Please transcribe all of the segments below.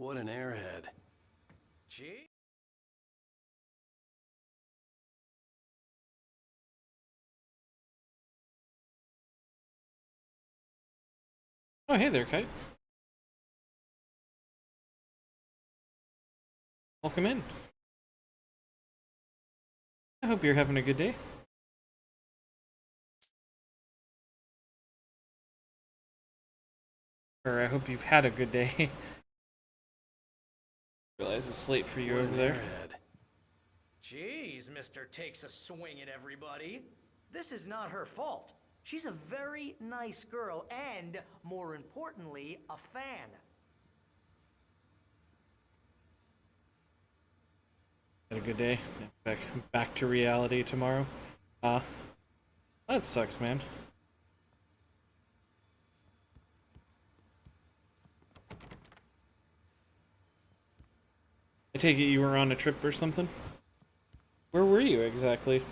What an airhead. Gee. Oh, hey there, Kite. Welcome in. I hope you're having a good day. Or I hope you've had a good day. Realize it's late for you What over an there. airhead. Jeez, Mr. Takes a swing at everybody. This is not her fault. She's a very nice girl and, more importantly, a fan. Had a good day. Back to reality tomorrow. That sucks, man. I take it you were on a trip or something? Where were you exactly?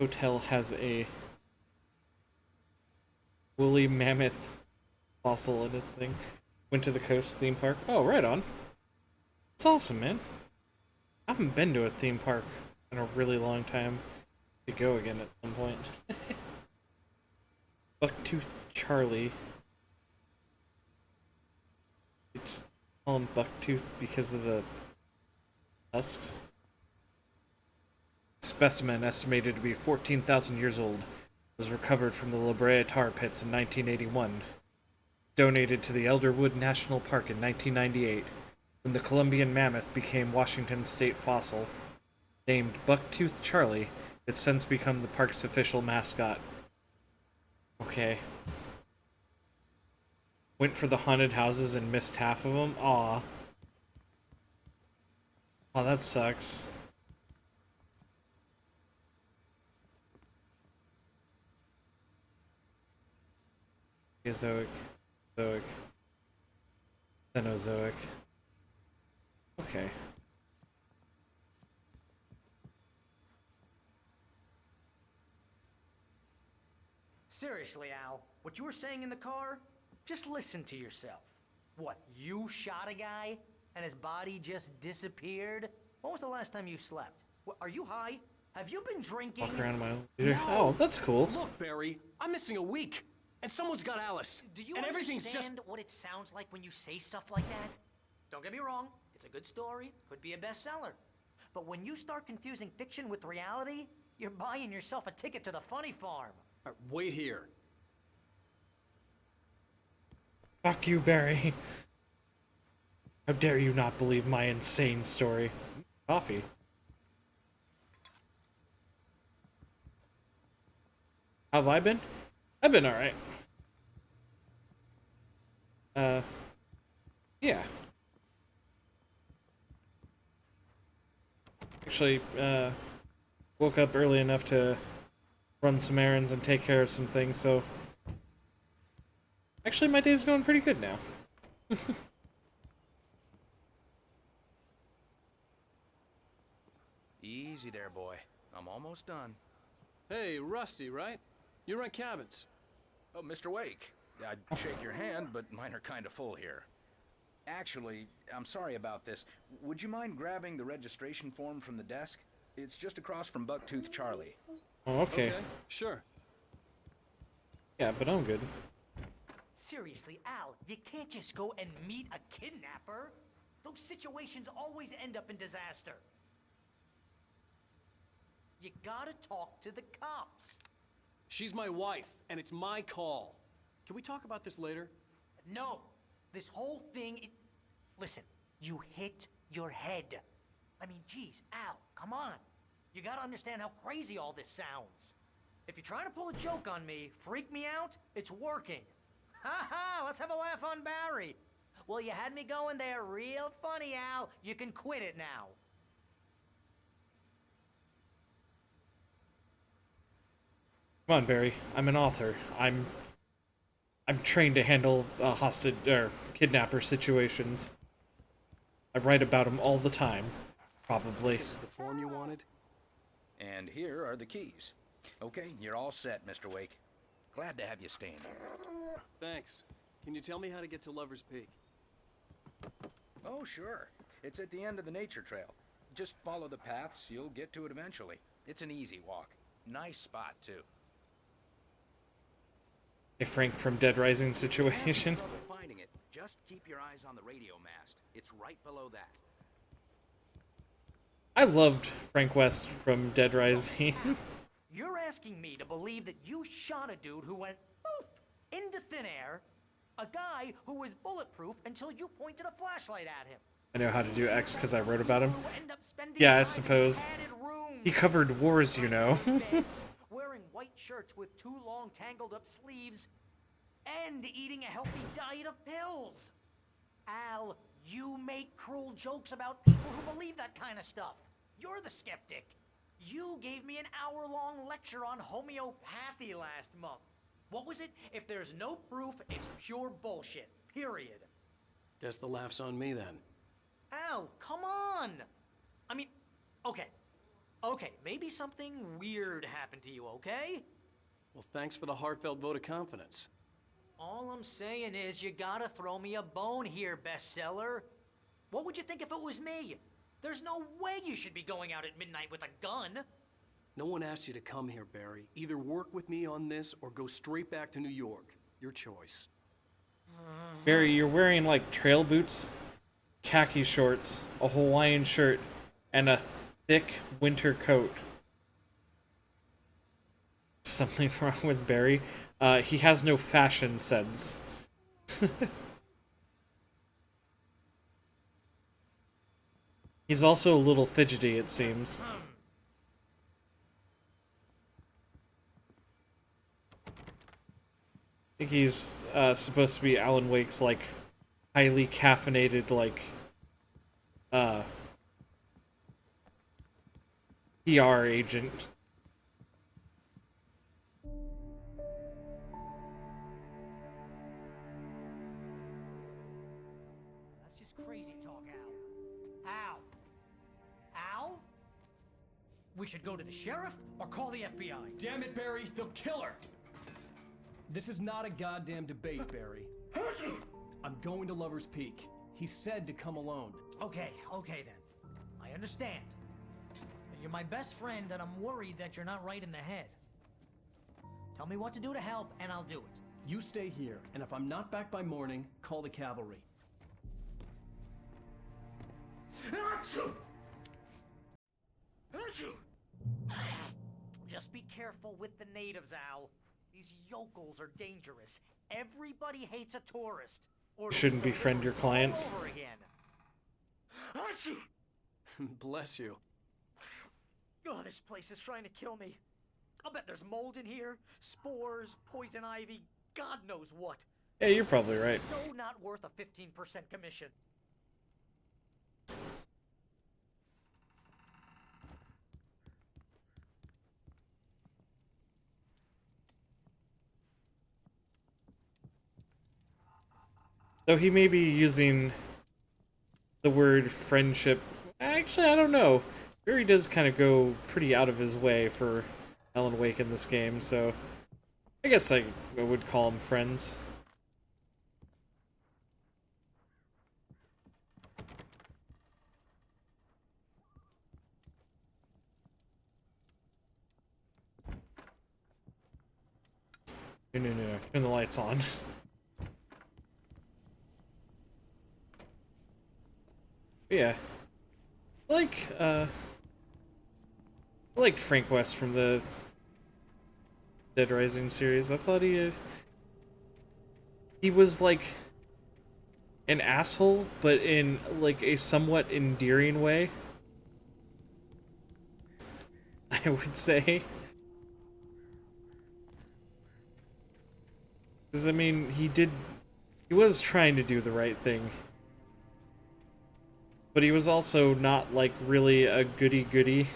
Hotel has a woolly mammoth fossil in its thing. Went to the coast theme park. Oh, right on. It's awesome, man. I haven't been to a theme park in a really long time. To go again at some point. Bucktooth Charlie. They just call him Bucktooth because of the tusks. Specimen estimated to be 14,000 years old was recovered from the La Brea tar pits in 1981. Donated to the Elderwood National Park in 1998 when the Columbian mammoth became Washington's state fossil. Named Bucktooth Charlie, it's since become the park's official mascot. Okay. Went for the haunted houses and missed half of them? Aw. Aw, that sucks. Mesozoic, Zoic, Cenozoic. Okay. Seriously, Al, what you were saying in the car? Just listen to yourself. What, you shot a guy and his body just disappeared? When was the last time you slept? What, are you high? Have you been drinking? Walk around in my own No. Oh, that's cool. Look, Barry, I'm missing a week, and someone's got Alice. Do you and everything's understand just... what it sounds like when you say stuff like that? Don't get me wrong, it's a good story, could be a bestseller. But when you start confusing fiction with reality, you're buying yourself a ticket to the funny farm. Wait here. Fuck you, Barry. How dare you not believe my insane story? Coffee. How have I been? I've been alright. Yeah. Actually, woke up early enough to run some errands and take care of some things, so... Actually, my day's going pretty good now. Easy there, boy. I'm almost done. Hey, Rusty, right? You rent cabins. Oh, Mr. Wake. I'd shake your hand, but mine are kind of full here. Actually, I'm sorry about this. Would you mind grabbing the registration form from the desk? It's just across from Bucktooth Charlie. Oh, okay. Sure. Yeah, but I'm good. Seriously, Al, you can't just go and meet a kidnapper. Those situations always end up in disaster. You gotta talk to the cops. She's my wife, and it's my call. Can we talk about this later? No, this whole thing Listen, you hit your head. I mean, geez, Al, come on. You gotta understand how crazy all this sounds. If you're trying to pull a joke on me, freak me out, it's working. Ha ha, let's have a laugh on Barry. Well, you had me going there real funny, Al. You can quit it now. Come on, Barry. I'm an author. I'm trained to handle hostage or kidnapper situations. I write about them all the time. Probably. This is the form you wanted? And here are the keys. Okay, you're all set, Mr. Wake. Glad to have you staying here. Thanks. Can you tell me how to get to Lover's Peak? Oh, sure. It's at the end of the nature trail. Just follow the paths, you'll get to it eventually. It's an easy walk. Nice spot, too. A Frank from Dead Rising situation. If you have trouble finding it, just keep your eyes on the radio mast. It's right below that. I loved Frank West from Dead Rising. You're asking me to believe that you shot a dude who went poof into thin air, a guy who was bulletproof until you pointed a flashlight at him. I know how to do X because I wrote about him. Who end up spending Yeah, I time in suppose. padded rooms, He covered wars, you know. beds, wearing white shirts with too long tangled up sleeves, and eating a healthy diet of pills. Al, you make cruel jokes about people who believe that kind of stuff. You're the skeptic. You gave me an hour-long lecture on homeopathy last month. What was it? If there's no proof, it's pure bullshit. Period. Guess the laugh's on me then. Al, come on! I mean, okay. Okay, maybe something weird happened to you, okay? Well, thanks for the heartfelt vote of confidence. All I'm saying is you gotta throw me a bone here, bestseller. What would you think if it was me? There's no way you should be going out at midnight with a gun. No one asked you to come here, Barry. Either work with me on this or go straight back to New York. Your choice. Barry, you're wearing like trail boots, khaki shorts, a Hawaiian shirt, and a thick winter coat. Something wrong with Barry? He has no fashion sense. He's also a little fidgety, it seems. I think he's supposed to be Alan Wake's, like, highly caffeinated, like, PR agent. That's just crazy talk, Al. Al? Al? We should go to the sheriff or call the FBI. Damn it, Barry, they'll kill her! This is not a goddamn debate, Barry. I'm going to Lover's Peak. He said to come alone. Okay, okay then. I understand. You're my best friend, and I'm worried that you're not right in the head. Tell me what to do to help, and I'll do it. You stay here, and if I'm not back by morning, call the cavalry. Just be careful with the natives, Al. These yokels are dangerous. Everybody hates a tourist. Or Shouldn't befriend your clients. all over again. Bless you. Oh, this place is trying to kill me. I'll bet there's mold in here, spores, poison ivy, God knows what. Yeah, you're probably right. So not worth a 15% commission. Though he may be using the word friendship. Actually, I don't know. Barry does kind of go pretty out of his way for Alan Wake in this game, so I guess I would call them friends. No. Turn the lights on. Yeah. I liked Frank West from the Dead Rising series. I thought he was like an asshole, but in like a somewhat endearing way. I would say. Because, I mean, he was trying to do the right thing. But he was also not, like, really a goody-goody.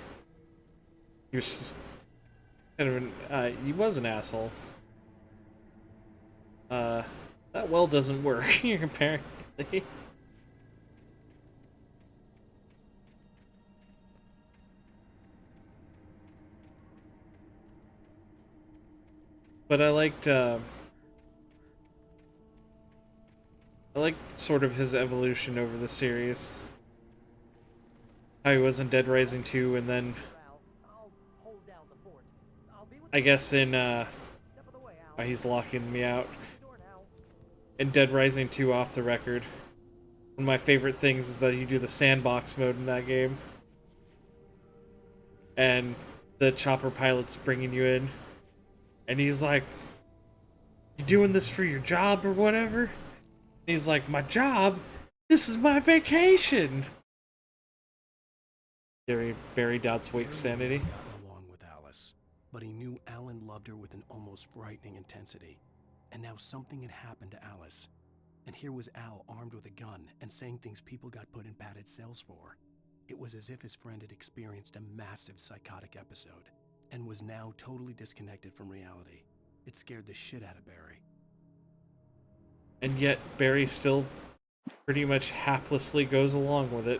He was just kind of he was an asshole. That well doesn't work, apparently. but I liked sort of his evolution over the series. How he was in Dead Rising 2, and then I guess in oh, he's locking me out. In Dead Rising 2 off the record. One of my favorite things is that you do the sandbox mode in that game. And the chopper pilot's bringing you in. And he's like, "You doing this for your job or whatever?" And he's like, "My job? This is my vacation!" Barry doubts Wake's sanity. He got along with Alice, but he knew Alan loved her with an almost frightening intensity. And now something had happened to Alice. And here was Al armed with a gun and saying things people got put in padded cells for. It was as if his friend had experienced a massive psychotic episode and was now totally disconnected from reality. It scared the shit out of Barry. And yet Barry still pretty much haplessly goes along with it.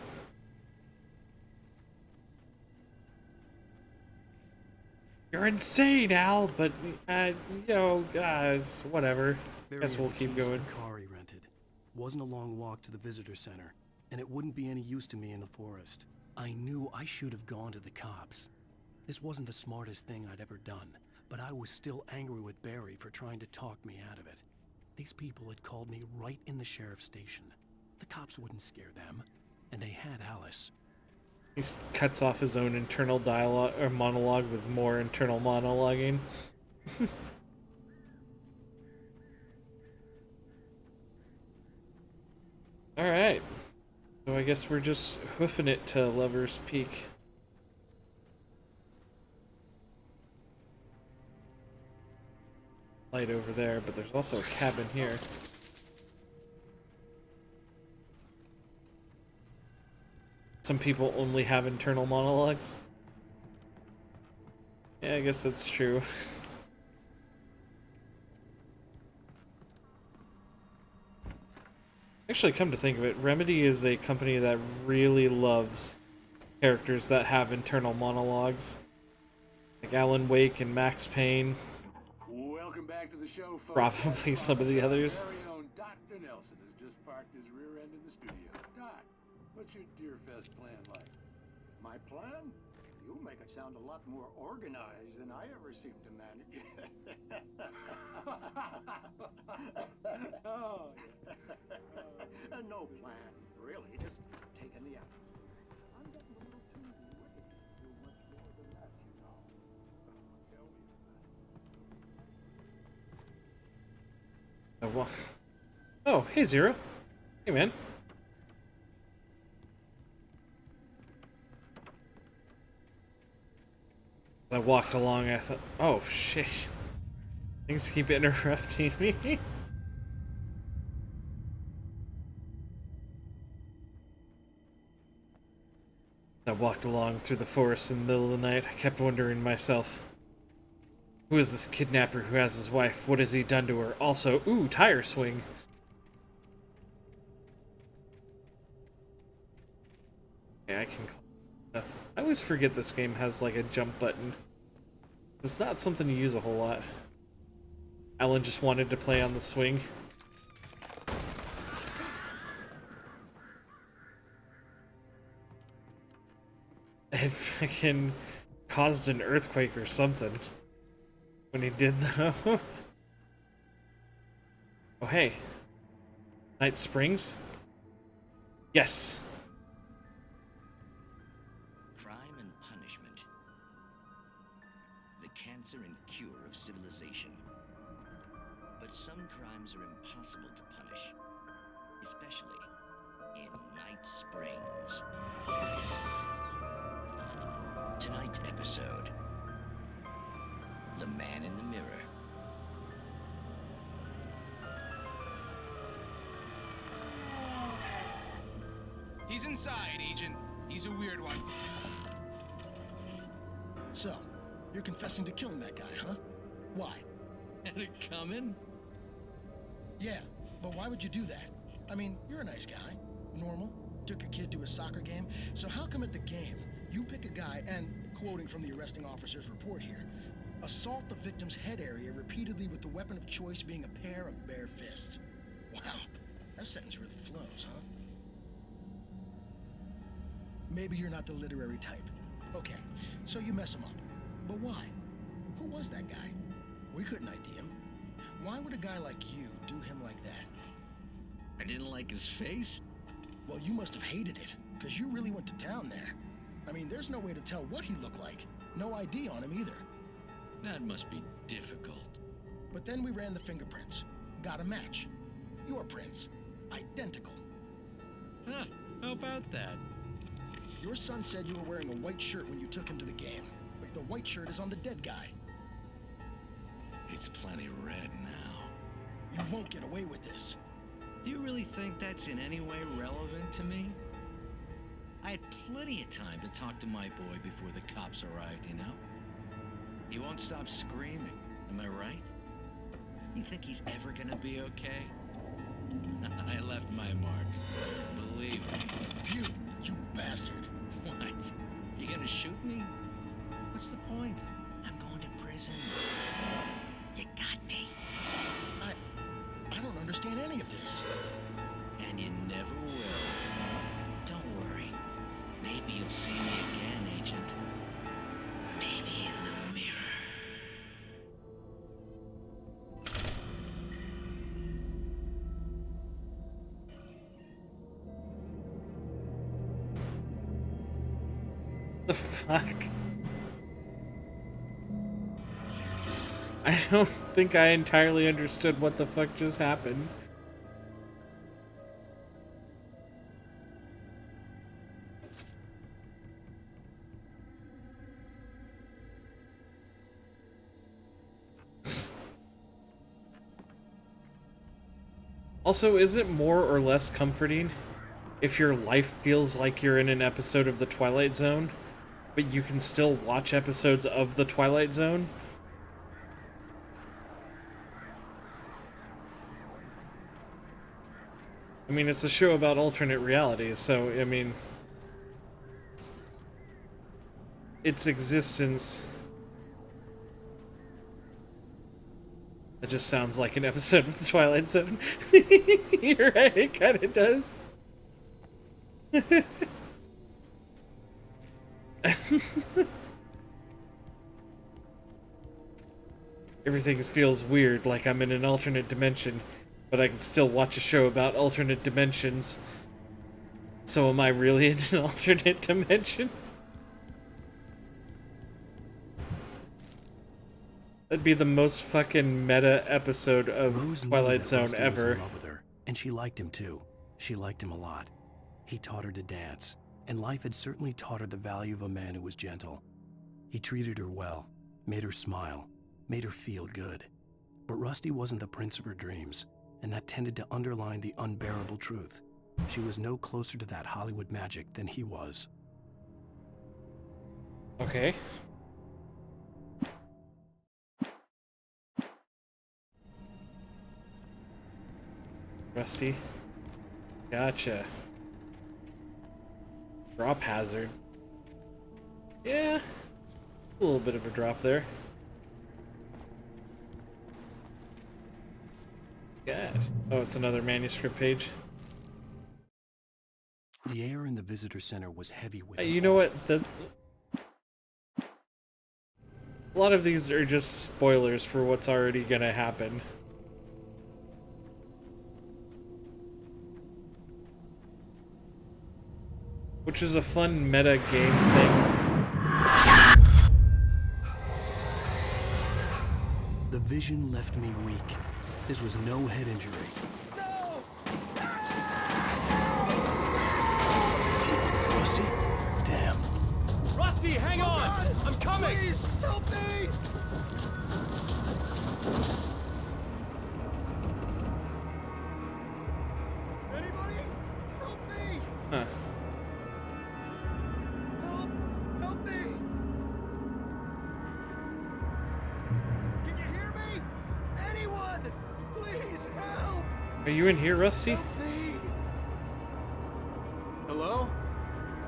"You're insane, Al, but, whatever. Guess we'll keep going." The car he rented wasn't a long walk to the visitor center, and it wouldn't be any use to me in the forest. I knew I should have gone to the cops. This wasn't the smartest thing I'd ever done, but I was still angry with Barry for trying to talk me out of it. These people had called me right in the sheriff's station. The cops wouldn't scare them, and they had Alice. He cuts off his own internal dialogue or monologue with more internal monologuing. Alright. So I guess we're just hoofing it to Lover's Peak. Light over there, but there's also a cabin here. Some people only have internal monologues. Yeah, I guess that's true. Actually, come to think of it, Remedy is a company that really loves characters that have internal monologues. Like Alan Wake and Max Payne. Welcome back to the show, folks. Probably some of the others. Our very own Dr. Nelson has just parked his rear end in the studio. Doc, what's your Deerfest plan like? My plan? You make it sound a lot more organized than I ever seem to manage. Oh, No plan, really. Just taking the atmosphere. I'm getting a little too wicked to do much more than that, you know. Tell me about it. Oh, hey Zero. Hey man. I walked along, I thought, oh shit. Things keep interrupting me. I walked along through the forest in the middle of the night. I kept wondering to myself, who is this kidnapper who has his wife? What has he done to her? Also, ooh, tire swing. Yeah, I can call. I always forget this game has like a jump button. It's not something you use a whole lot. Alan just wanted to play on the swing. It fucking caused an earthquake or something when he did though. Oh hey. Night Springs? Yes. Crime and punishment. The cancer and cure of civilization. But some crimes are impossible to punish, especially in Night Springs. Tonight's episode, The Man in the Mirror. He's inside, Agent. He's a weird one. So, you're confessing to killing that guy, huh? Why? Had it coming? Yeah, but why would you do that? I mean, you're a nice guy. Normal. Took a kid to a soccer game. So how come at the game, you pick a guy and, quoting from the arresting officer's report here, Assault the victim's head area repeatedly with the weapon of choice being a pair of bare fists. Wow, that sentence really flows, huh? Maybe you're not the literary type. Okay, so you mess him up. But why? Who was that guy? We couldn't ID him. Why would a guy like you do him like that? I didn't like his face? Well, you must have hated it, because you really went to town there. I mean, there's no way to tell what he looked like. No ID on him either. That must be difficult. But then we ran the fingerprints. Got a match. Your prints. Identical. Huh, how about that? Your son said you were wearing a white shirt when you took him to the game. But the white shirt is on the dead guy. It's plenty red now. You won't get away with this. Do you really think that's in any way relevant to me? I had plenty of time to talk to my boy before the cops arrived, you know? He won't stop screaming, am I right? You think he's ever gonna be okay? I left my mark. Believe me. You bastard. What? You gonna shoot me? What's the point? I'm going to prison. You got me. I don't understand any of this. And you never will. Don't worry. Maybe you'll see me again, Agent. Maybe in the mirror. The fuck? I don't think I entirely understood what the fuck just happened. Also, is it more or less comforting if your life feels like you're in an episode of The Twilight Zone, but you can still watch episodes of The Twilight Zone? I mean, it's a show about alternate realities, so, I mean, its existence... That just sounds like an episode of The Twilight Zone. You're right, it kinda does. Everything feels weird, like I'm in an alternate dimension, but I can still watch a show about alternate dimensions. So am I really in an alternate dimension? That'd be the most fucking meta episode of Rose Twilight Zone Rusty was ever. in love with her, and she liked him too. She liked him a lot. He taught her to dance, and life had certainly taught her the value of a man who was gentle. He treated her well, made her smile, made her feel good. But Rusty wasn't the prince of her dreams, and that tended to underline the unbearable truth. She was no closer to that Hollywood magic than he was. Okay. Rusty. Gotcha. Drop hazard. Yeah. A little bit of a drop there. God. Oh, it's another manuscript page. The air in the visitor center was heavy with... You know what? That's... A lot of these are just spoilers for what's already gonna happen. Which is a fun meta game thing. The vision left me weak. This was no head injury. No! Rusty? Damn. Rusty, hang on! I'm coming! Please, help me! Anybody? Help me! Huh. Help! Help me! Can you hear me? Anyone! Please help! Are you in here, Rusty? Help me! Hello?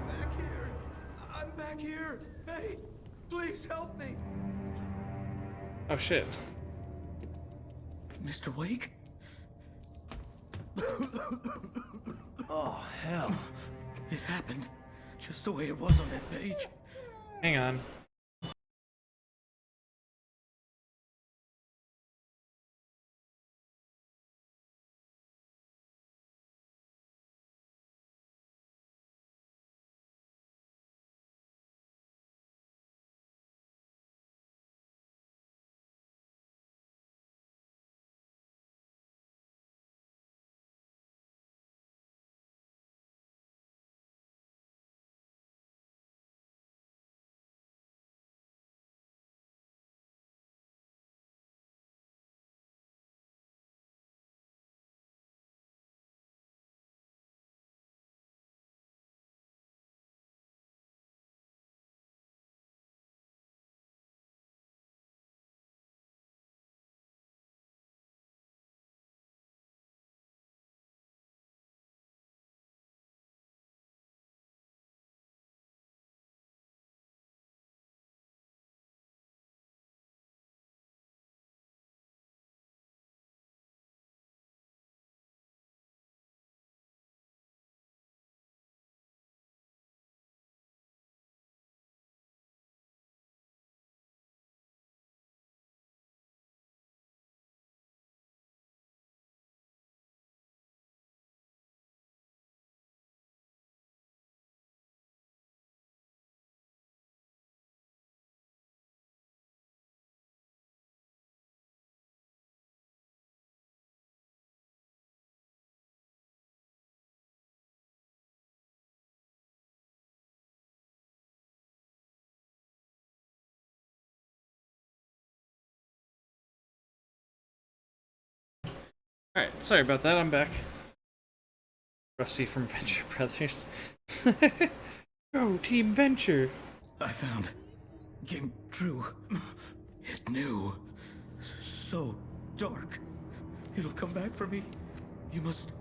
Back here! I'm back here! Hey! Please help me! Oh shit. Mr. Wake? Oh, hell. It happened just the way it was on that page. Hang on. Alright, sorry about that, I'm back. Rusty from Venture Brothers. Go, Team Venture! I found. Came true. It knew. So dark. It'll come back for me. You must...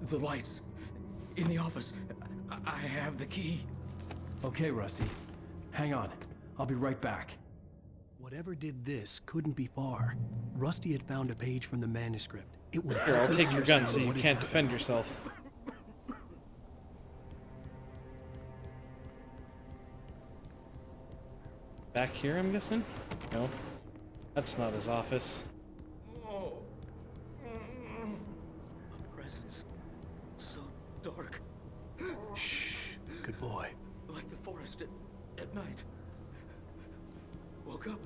The lights. In the office. I have the key. Okay, Rusty. Hang on. I'll be right back. Whatever did this couldn't be far. Rusty had found a page from the manuscript. It would Here, I'll take your gun so you what had can't defend yourself. Back here, I'm guessing? No. That's not his office. A presence. So dark. Shh. Good boy. Like the forest at night. Woke up.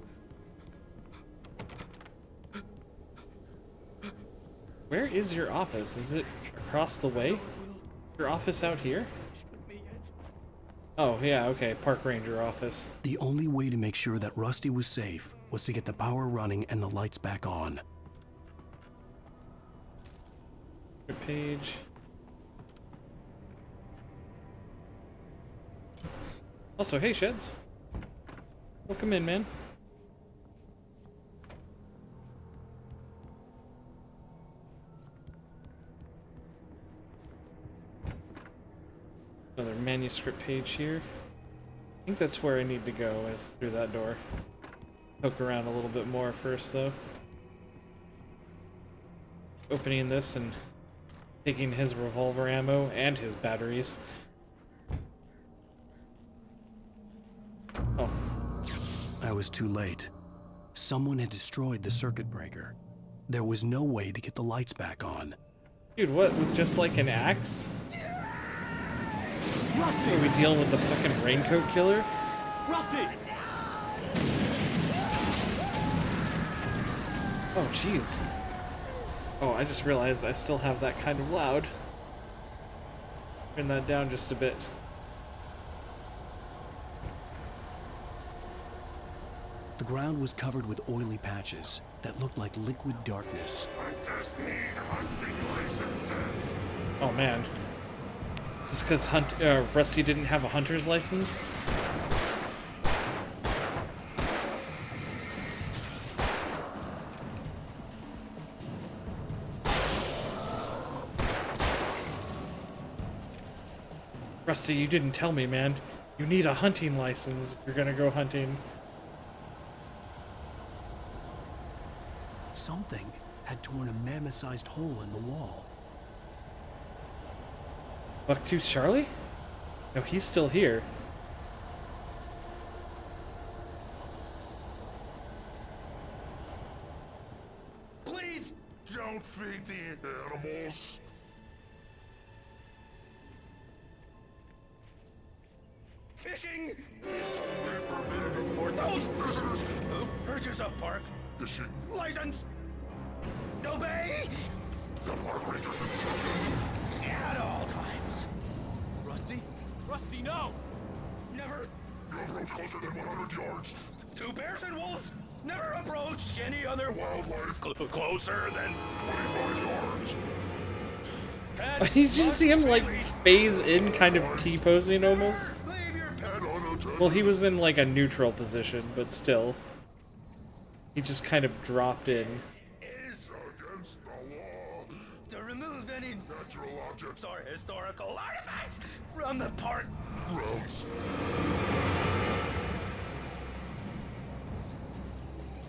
Where is your office? Is it across the way? Your office out here? Oh, yeah, okay. Park ranger office. The only way to make sure that Rusty was safe was to get the power running and the lights back on. Page. Also, hey, Sheds. Welcome in, man. Another manuscript page here. I think that's where I need to go, is through that door. Poke around a little bit more first, though. Opening this and taking his revolver ammo and his batteries. Oh. I was too late. Someone had destroyed the circuit breaker. There was no way to get the lights back on. Dude, what? With just like an axe? Rusty! Are we dealing with the fucking raincoat killer? Rusty! Oh, jeez. Oh, I just realized I still have that kind of loud. Turn that down just a bit. The ground was covered with oily patches that looked like liquid darkness. Hunters need hunting licenses. Oh man. It's because Rusty didn't have a hunter's license? Rusty, you didn't tell me, man. You need a hunting license if you're gonna go hunting. Something had torn a mammoth-sized hole in the wall. Bucktooth Charlie? No, he's still here. Please don't feed the animals. Fishing! For those visitors who purchase a park Fishing. license, obey The park ranger's instructions. at all times. Rusty? Rusty, no! Never You approach closer than 100 yards. to bears and wolves. Never approach any other wildlife closer than 25 yards. pets. Did you must see him like freely phase in, kind of T-posing almost? leave your pet And unattended. Well, he was in like a neutral position, but still. He just kind of dropped in. is Against the law. to remove any Natural objects. or historical artifacts from the park. Grounds.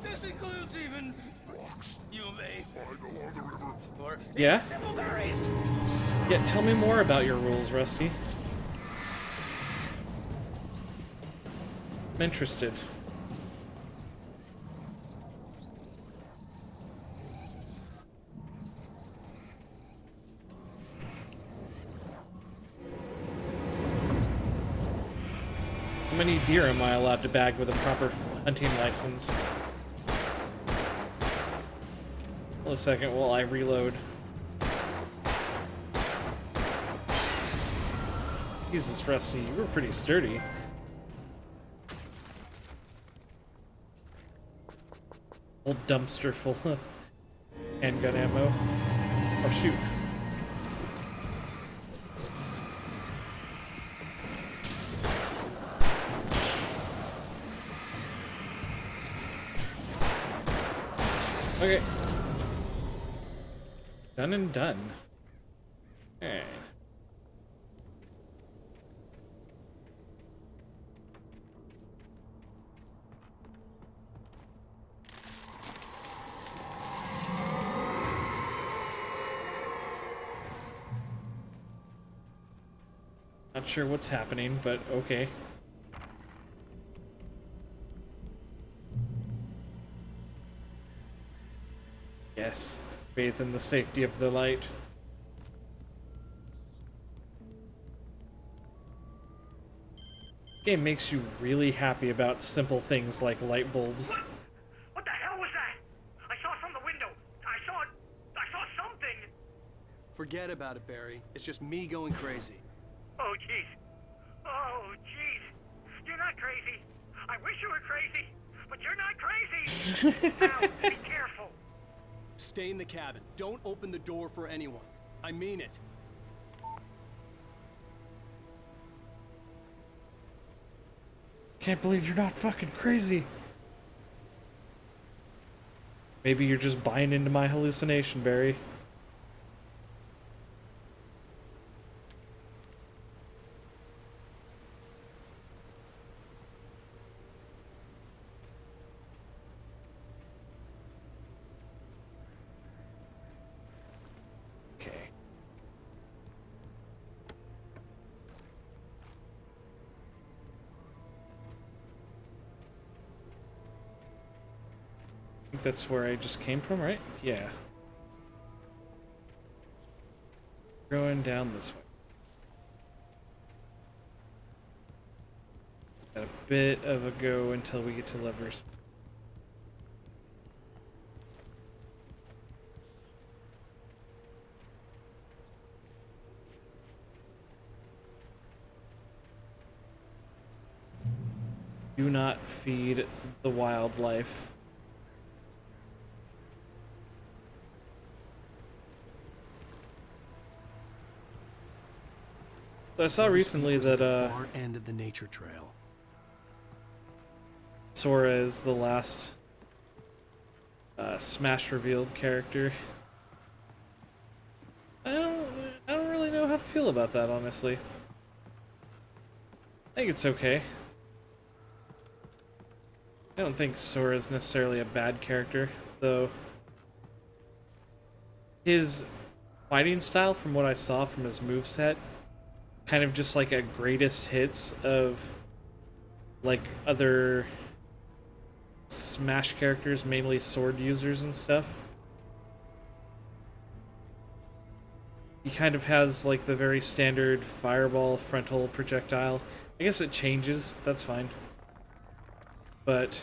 This includes even Rocks. you may Find along the river. or Yeah? simple berries. Yeah, tell me more about your rules, Rusty. I'm interested. How many deer am I allowed to bag with a proper hunting license? Hold a second while I reload. Jesus, Rusty, you were pretty sturdy. Old dumpster full of handgun ammo. Oh, shoot. Okay. Done and done. Alright. Not sure what's happening, but okay. Yes, bathe in the safety of the light. Game makes you really happy about simple things like light bulbs. What the hell was that? I saw it from the window. I saw something. Forget about it, Barry. It's just me going crazy. Oh, jeez. Oh, jeez. You're not crazy. I wish you were crazy, but you're not crazy. Now, be careful. Stay in the cabin. Don't open the door for anyone. I mean it. Can't believe you're not fucking crazy. Maybe you're just buying into my hallucination, Barry. Okay. I think that's where I just came from, right? Yeah. Going down this way. Got a bit of a go until we get to Levers. Do not feed the wildlife. So I saw recently Was at that the far end of the nature trail. Sora is the last Smash revealed character. I don't really know how to feel about that, honestly. I think it's okay. I don't think Sora is necessarily a bad character, though his fighting style, from what I saw from his moveset, kind of just like a greatest hits of like other Smash characters, mainly sword users and stuff. He kind of has like the very standard fireball frontal projectile. I guess it changes, that's fine. But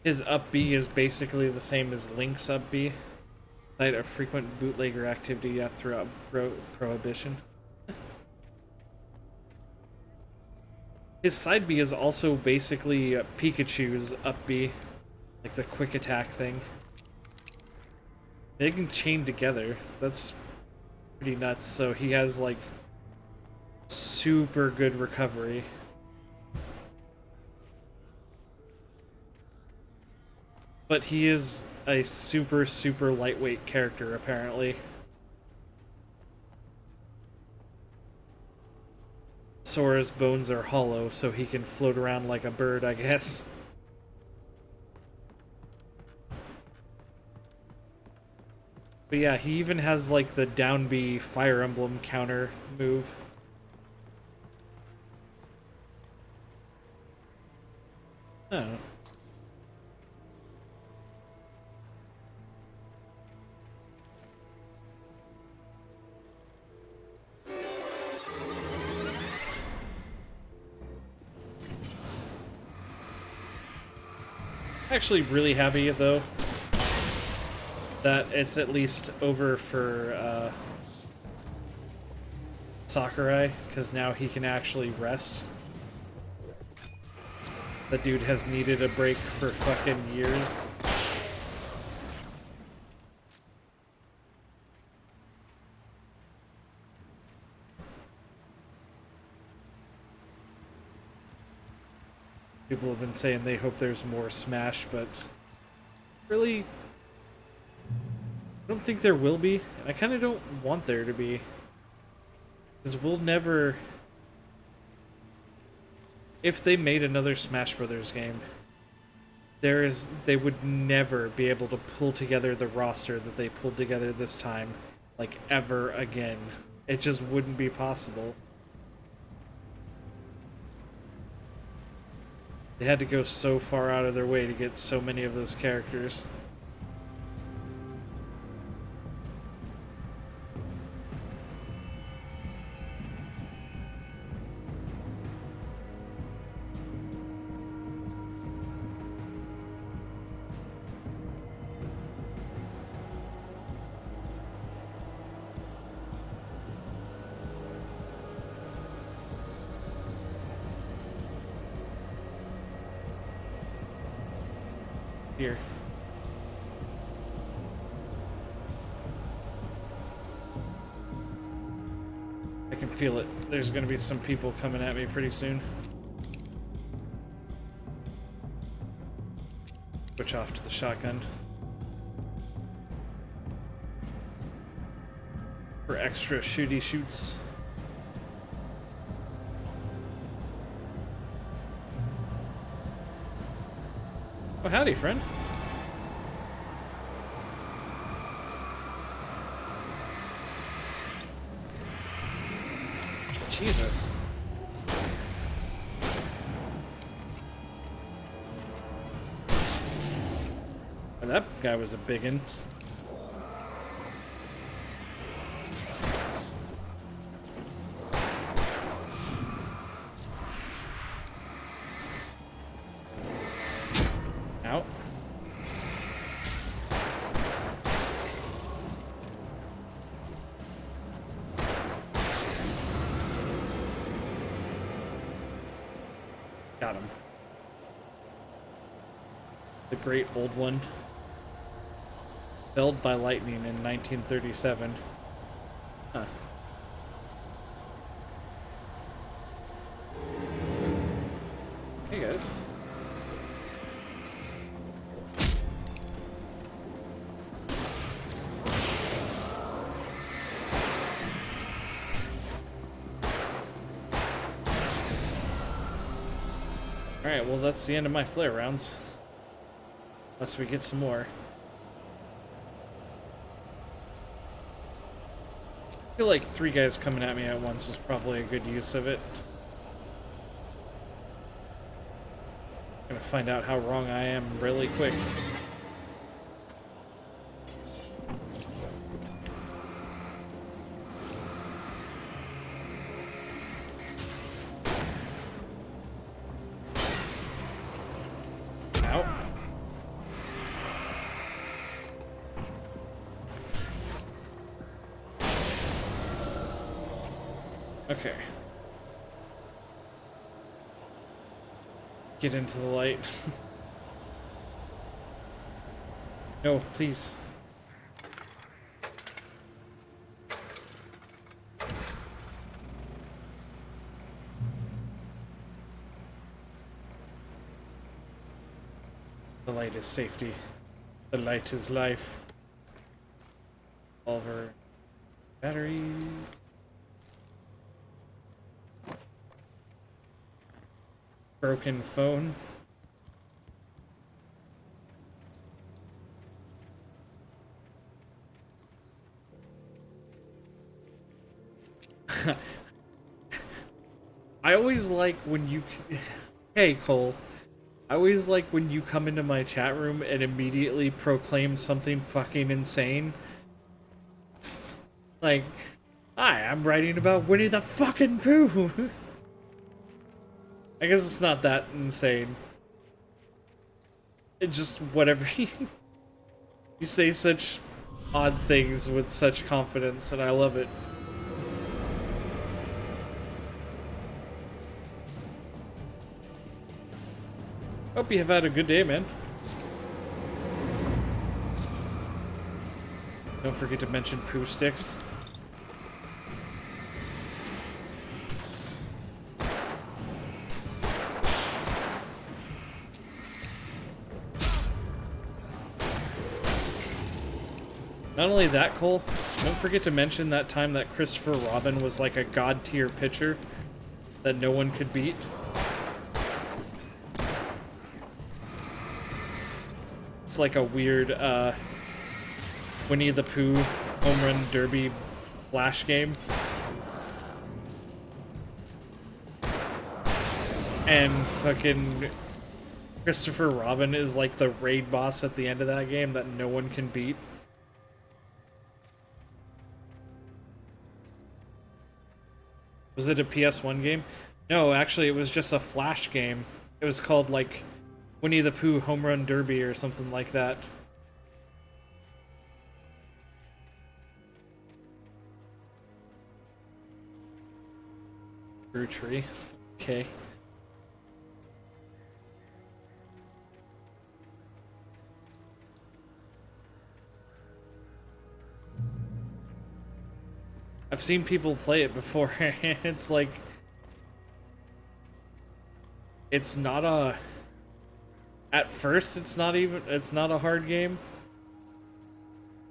his up B is basically the same as Link's up B. Site of frequent bootlegger activity throughout Prohibition. His side B is also basically Pikachu's up B, like the quick attack thing. They can chain together. That's pretty nuts. So he has like super good recovery. But he is a super, super lightweight character, apparently. Sora's bones are hollow, so he can float around like a bird, I guess. But yeah, he even has like the down B Fire Emblem counter move. I don't know. Actually really happy though that it's at least over for Sakurai, because now he can actually rest. The dude has needed a break for fucking years. People have been saying they hope there's more Smash, but really, I don't think there will be. I kind of don't want there to be. Because we'll never... If they made another Smash Brothers game, they would never be able to pull together the roster that they pulled together this time, like, ever again. It just wouldn't be possible. They had to go so far out of their way to get so many of those characters. Here. I can feel it. There's gonna be some people coming at me pretty soon. Switch off to the shotgun. For extra shooty shoots. Oh, howdy, friend. Jesus. Oh, that guy was a biggin. Out. Got him. The Great Old One. Felled by lightning in 1937. Huh. Hey guys. Alright, well that's the end of my flare rounds. Unless we get some more. I feel like 3 guys coming at me at once was probably a good use of it. I'm gonna find out how wrong I am really quick. Out. Okay. Get into the light. No, please. The light is safety. The light is life. Revolver. Batteries. Broken phone. I always like when you... Hey, Cole. I always like when you come into my chat room and immediately proclaim something fucking insane. Like, hi, I'm writing about Winnie the fucking Pooh. I guess it's not that insane. It just whatever. You say such odd things with such confidence, and I love it. Hope you have had a good day, man. Don't forget to mention poo sticks. Not only that, Cole, don't forget to mention that time that Christopher Robin was like a god tier pitcher that no one could beat. It's like a weird Winnie the Pooh home run derby flash game. And fucking Christopher Robin is like the raid boss at the end of that game that no one can beat. Was it a PS1 game? No, actually it was just a flash game. It was called like Winnie the Pooh Home Run Derby or something like that. Brew tree. Okay. I've seen people play it before, and it's like... It's not a... At first, it's not a hard game.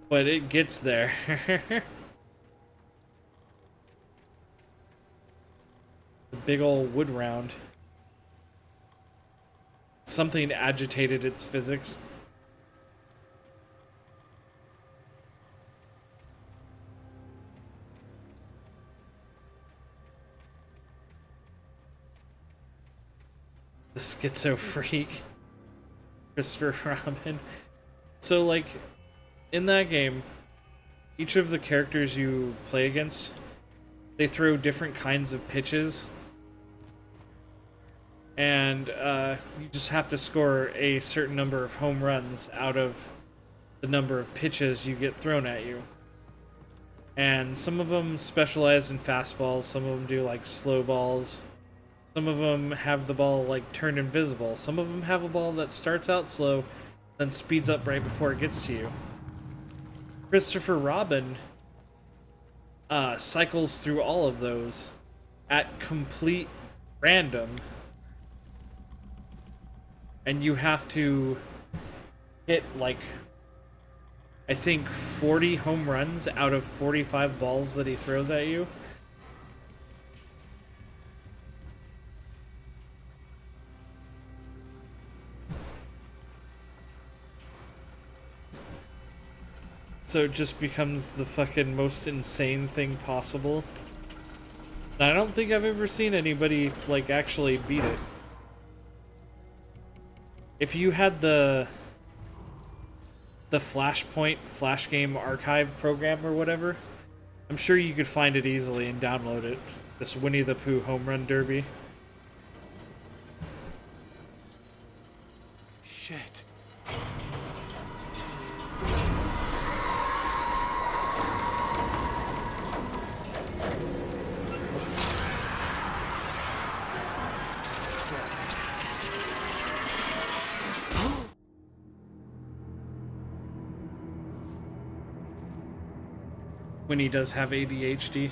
But it gets there. The big old wood round. Something agitated its physics. The schizo freak. Christopher Robin. So, like, in that game, each of the characters you play against, they throw different kinds of pitches. And you just have to score a certain number of home runs out of the number of pitches you get thrown at you. And some of them specialize in fastballs, some of them do like slow balls. Some of them have the ball like turned invisible. Some of them have a ball that starts out slow, then speeds up right before it gets to you. Christopher Robin cycles through all of those at complete random. And you have to hit like, I think 40 home runs out of 45 balls that he throws at you. so it just becomes the fucking most insane thing possible. And I don't think I've ever seen anybody, like, actually beat it. If you had the Flashpoint Flash Game Archive program or whatever, I'm sure you could find it easily and download it. This Winnie the Pooh Home Run Derby. Shit. Winnie does have ADHD.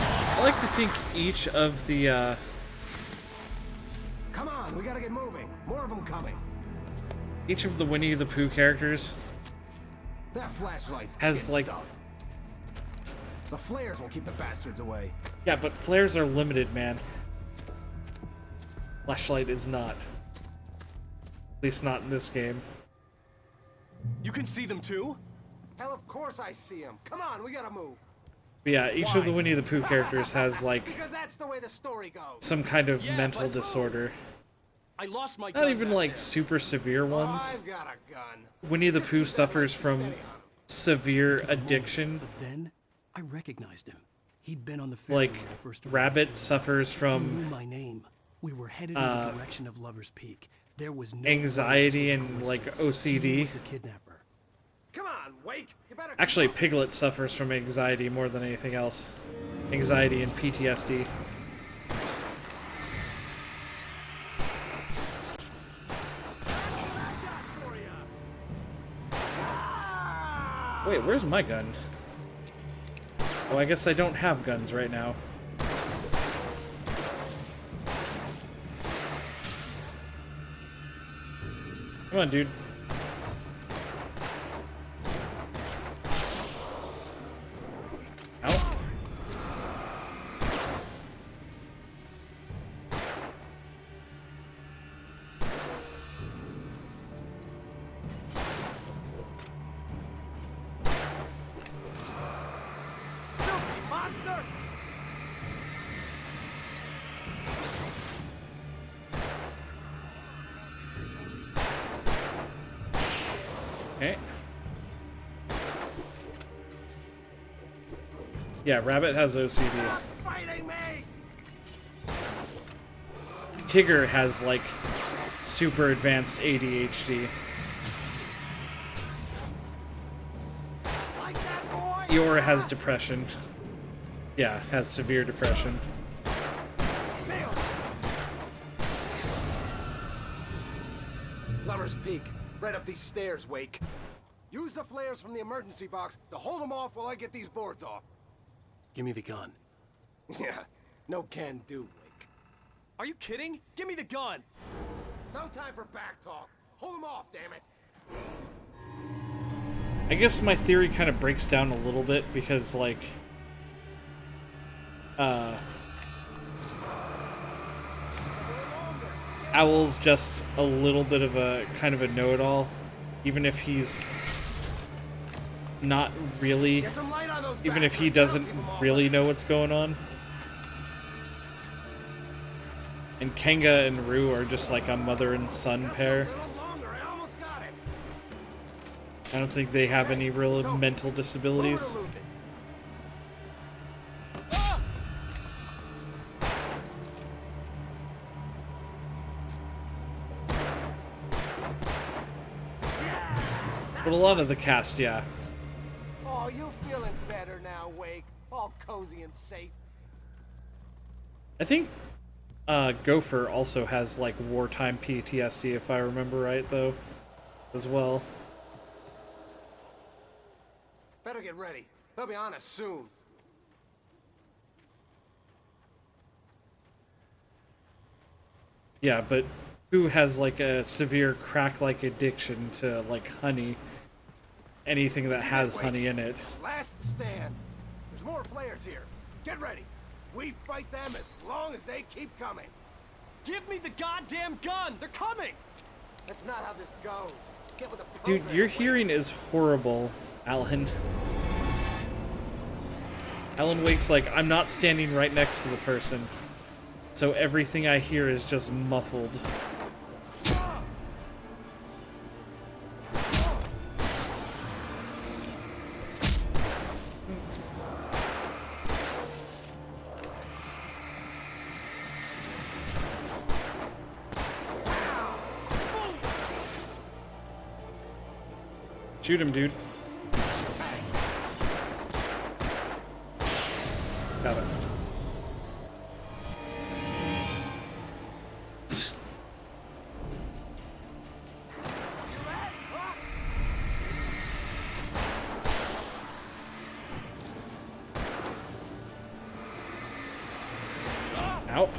I like to think each of the Come on, we gotta get moving. More of them coming. each of the Winnie the Pooh characters That flashlight's has kid like stuff. The flares will keep the bastards away. yeah, but flares are limited, man. Flashlight is not. At least not in this game. You can see them too? Hell, of course I see them. Come on, we gotta move. But yeah, each of the Winnie the Pooh characters has like Because that's the way the story goes. some kind of mental disorder. I lost my Not even like super severe ones. I've got a gun. Winnie the Pooh suffers from severe addiction. But then I recognized him. He'd been on the ferry Like when I first arrived. Rabbit suffers He from knew my name. We were headed in the direction of Lover's Peak. There was no anxiety way and this was a like coincidence. He OCD. was the kidnapper. Come on, Wake. You better Actually, Piglet suffers from anxiety more than anything else. Anxiety and PTSD. Wait, where's my gun? Oh, I guess I don't have guns right now. Come on, dude. Ow. monster! Okay. Yeah, Rabbit has OCD. Fighting me! Tigger has, like, super advanced ADHD. Like that, boy! Eeyore has depression. Yeah, has severe depression. Lover's Peak. Right up these stairs, Wake. Use the flares from the emergency box to hold them off while I get these boards off. Give me the gun. Yeah, no can do, Wake. Are you kidding? Give me the gun! No time for back talk. Hold them off, damn it! I guess my theory kind of breaks down a little bit because, like, Owl's just a little bit of a kind of a know-it-all, even if he's not really, Get some light on those even if he bastards. doesn't Keep 'em off really us. know what's going on. And Kenga and Rue are just like a mother and son pair. A little longer, I almost got it. I don't think they have any real mental disabilities. Move it or lose it. But a lot of the cast, yeah. Oh, you feeling better now, Wake? All cozy and safe. I think Gopher also has like wartime PTSD, if I remember right, though, as well. Better get ready. They'll be on us soon. Yeah, but who has like a severe crack-like addiction to like honey? Anything that has honey in it. Last stand. There's more flares here. Get ready. We fight them as long as they keep coming. Give me the goddamn gun! They're coming! That's not how this goes. Get with the Dude, program, your Wake. hearing is horrible, Alan. Alan Wake's like, I'm not standing right next to the person, so everything I hear is just muffled. Shoot him, dude. Got it. Out.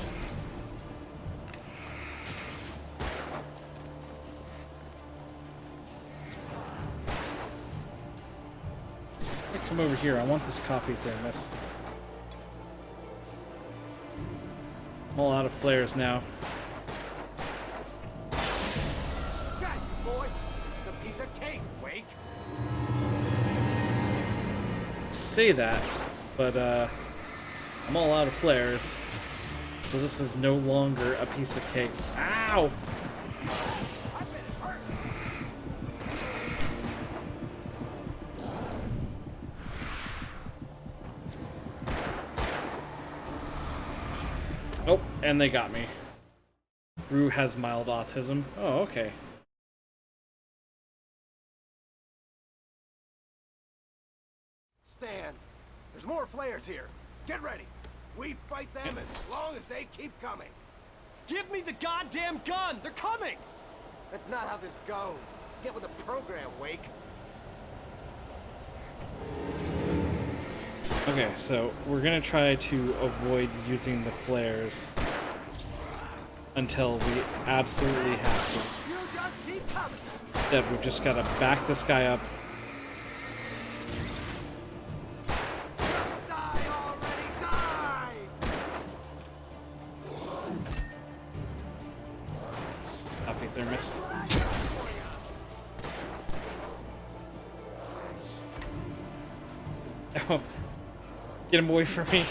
Come over here. I want this coffee thermos. I'm all out of flares now. Got you, boy. This is a piece of cake, Wake. Say that, but I'm all out of flares. So this is no longer a piece of cake. Ow! Oh, and they got me. Rue has mild autism. Oh, okay. Stan, there's more flares here. Get ready. We fight them as long as they keep coming. Give me the goddamn gun! They're coming! That's not how this goes. Get with the program, Wake. Okay, so we're gonna try to avoid using the flares until we absolutely have to. You just keep coming. Instead, we've just gotta back this guy up. Die already, die! Coffee thermos. Oh, get him away from me.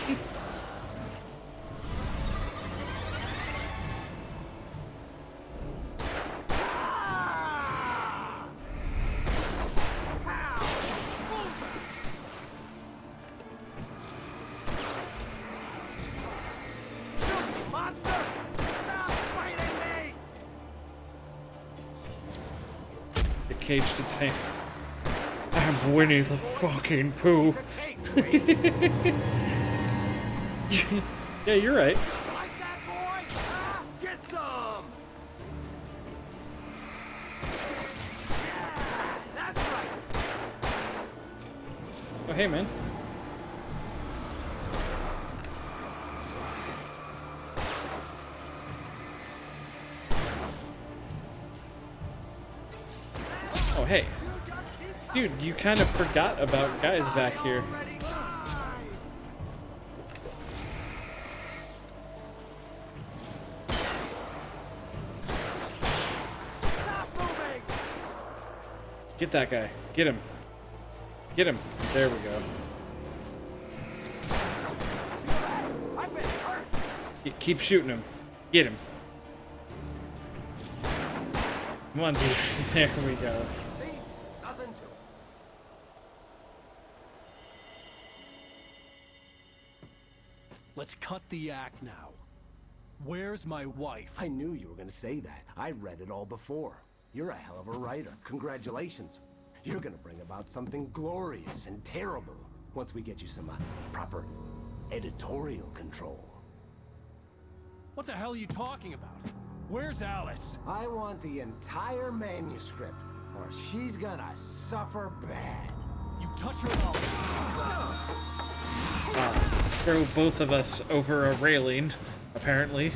Monster! Stop fighting me! The cage did say, I'm Winnie the fucking Pooh. Yeah, you're right. Like that, boy? Ah, get some! Yeah, that's right. Oh, hey, man. Oh, hey. Dude, you kind of forgot about guys back here. Get that guy. Get him. Get him. There we go. Keep shooting him. Get him. Come on, dude. There we go. See? Nothing to it. Let's cut the act now. Where's my wife? I knew you were gonna say that. I read it all before. You're a hell of a writer. Congratulations. You're gonna bring about something glorious and terrible once we get you some proper editorial control. What the hell are you talking about? Where's Alice? I want the entire manuscript, or she's gonna suffer bad. You touch her Wow. Throw both of us over a railing, apparently.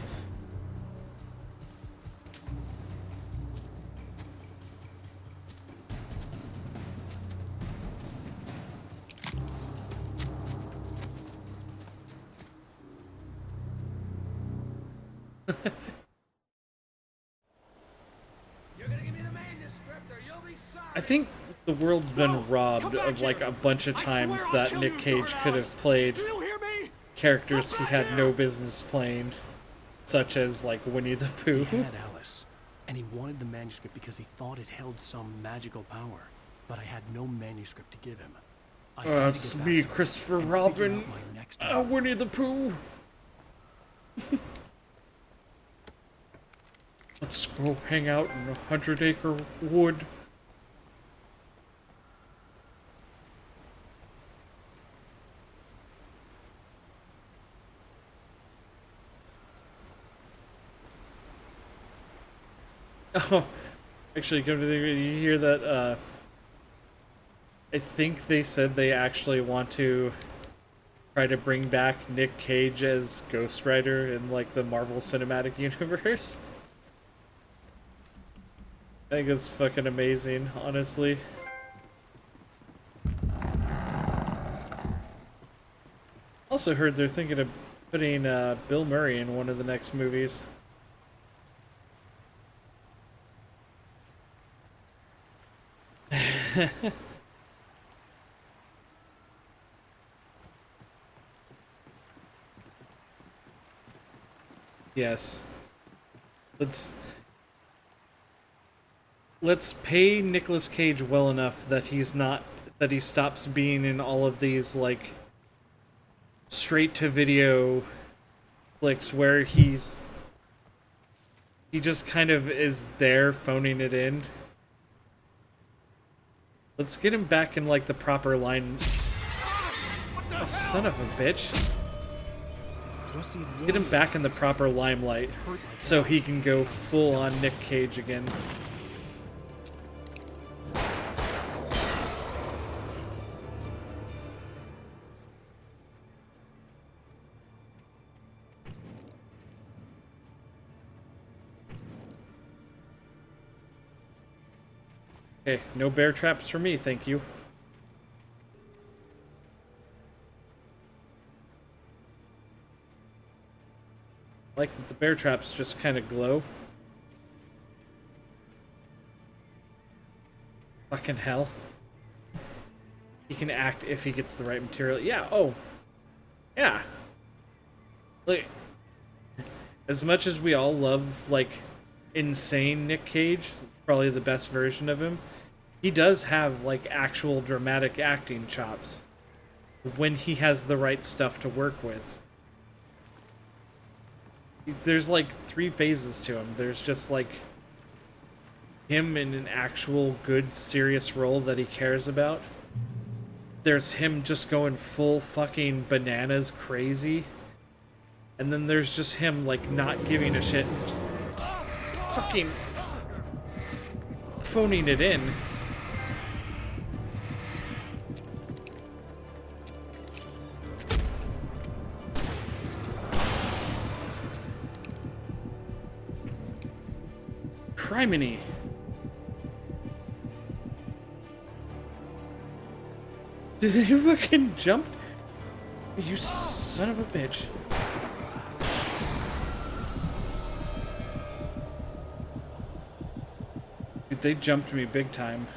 I think the world's been robbed of like a bunch of times that Nick Cage could have played characters he had no business playing, such as like Winnie the Pooh. He had Alice, and he wanted the manuscript because he thought it held some magical power, but I had no manuscript to give him. I had to It's get back me, to her Christopher and figure Robin, out my next move. Winnie the Pooh. Let's go hang out in 100-acre wood. Oh, actually, come to think of it, you hear that, I think they said they actually want to try to bring back Nick Cage as Ghost Rider in, like, the Marvel Cinematic Universe. I think it's fucking amazing, honestly. Also heard they're thinking of putting, Bill Murray in one of the next movies. Yes. Let's pay Nicolas Cage well enough that he stops being in all of these like straight to video flicks where he just kind of is there phoning it in. Let's get him back in like the proper line. Oh, son of a bitch. Get him back in the proper limelight so he can go full on Nick Cage again. Okay, no bear traps for me, thank you. I like that the bear traps just kind of glow. Fucking hell. He can act if he gets the right material. Yeah, oh. Yeah. Like, as much as we all love, like, insane Nick Cage, probably the best version of him, he does have, like, actual dramatic acting chops when he has the right stuff to work with. There's like 3 phases to him. There's just like him in an actual good serious role that he cares about. There's him just going full fucking bananas crazy. And then there's just him like not giving a shit. Fucking phoning it in. Criminy. Did they fucking jump? You son of a bitch. Dude, they jumped me big time.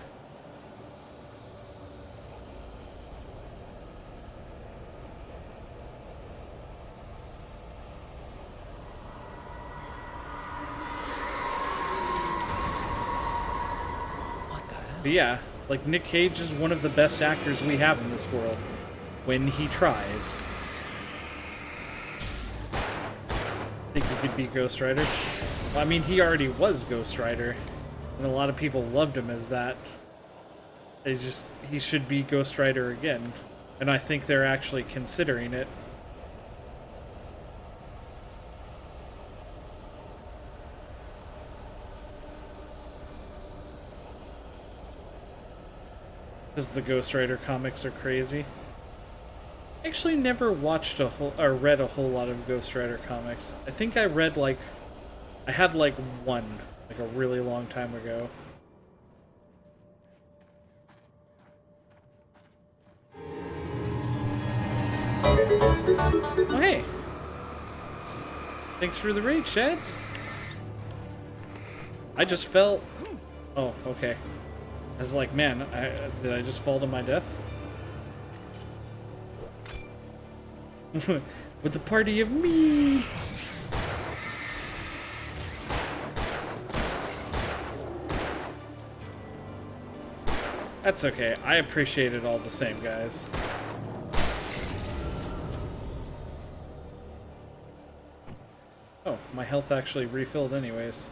But yeah, like Nick Cage is one of the best actors we have in this world. When he tries. Think he could be Ghost Rider? Well, I mean, he already was Ghost Rider. And a lot of people loved him as that. He should be Ghost Rider again. And I think they're actually considering it. Because the Ghost Rider comics are crazy. I actually never watched or read a whole lot of Ghost Rider comics. I think I read like, I had like one, like a really long time ago. Oh, hey! Thanks for the raid, Shads. I just fell. Oh, okay. I was like, man, did I just fall to my death? With a party of me. That's okay. I appreciate it all the same, guys. Oh, my health actually refilled anyways.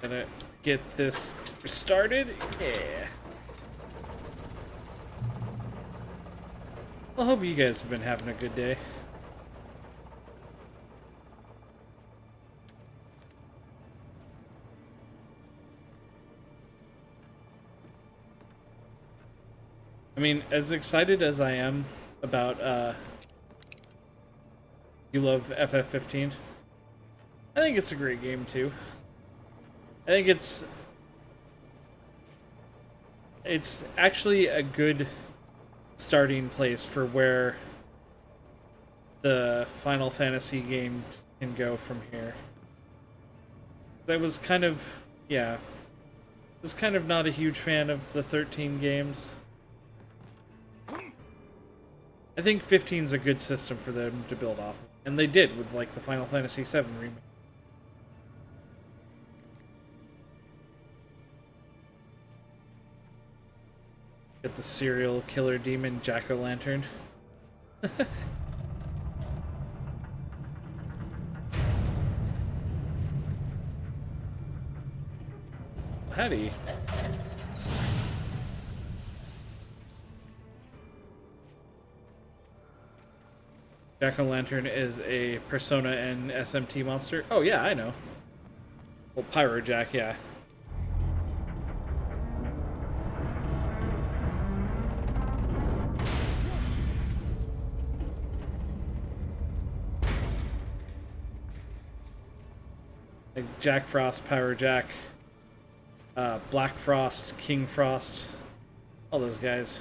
Gonna get this started. Yeah. I hope you guys have been having a good day. I mean, as excited as I am about You Love FF15, I think it's a great game too. I think it's actually a good starting place for where the Final Fantasy games can go from here. I was kind of, yeah, was kind of not a huge fan of the 13 games. I think 15's a good system for them to build off of, and they did with like the Final Fantasy VII remake. Get the serial killer demon Jack-o'-lantern. Howdy. Jack-o'-lantern is a Persona and SMT monster. Oh yeah, I know. Well, Pyro Jack, yeah. Like Jack Frost, Pyro Jack, Black Frost, King Frost, all those guys.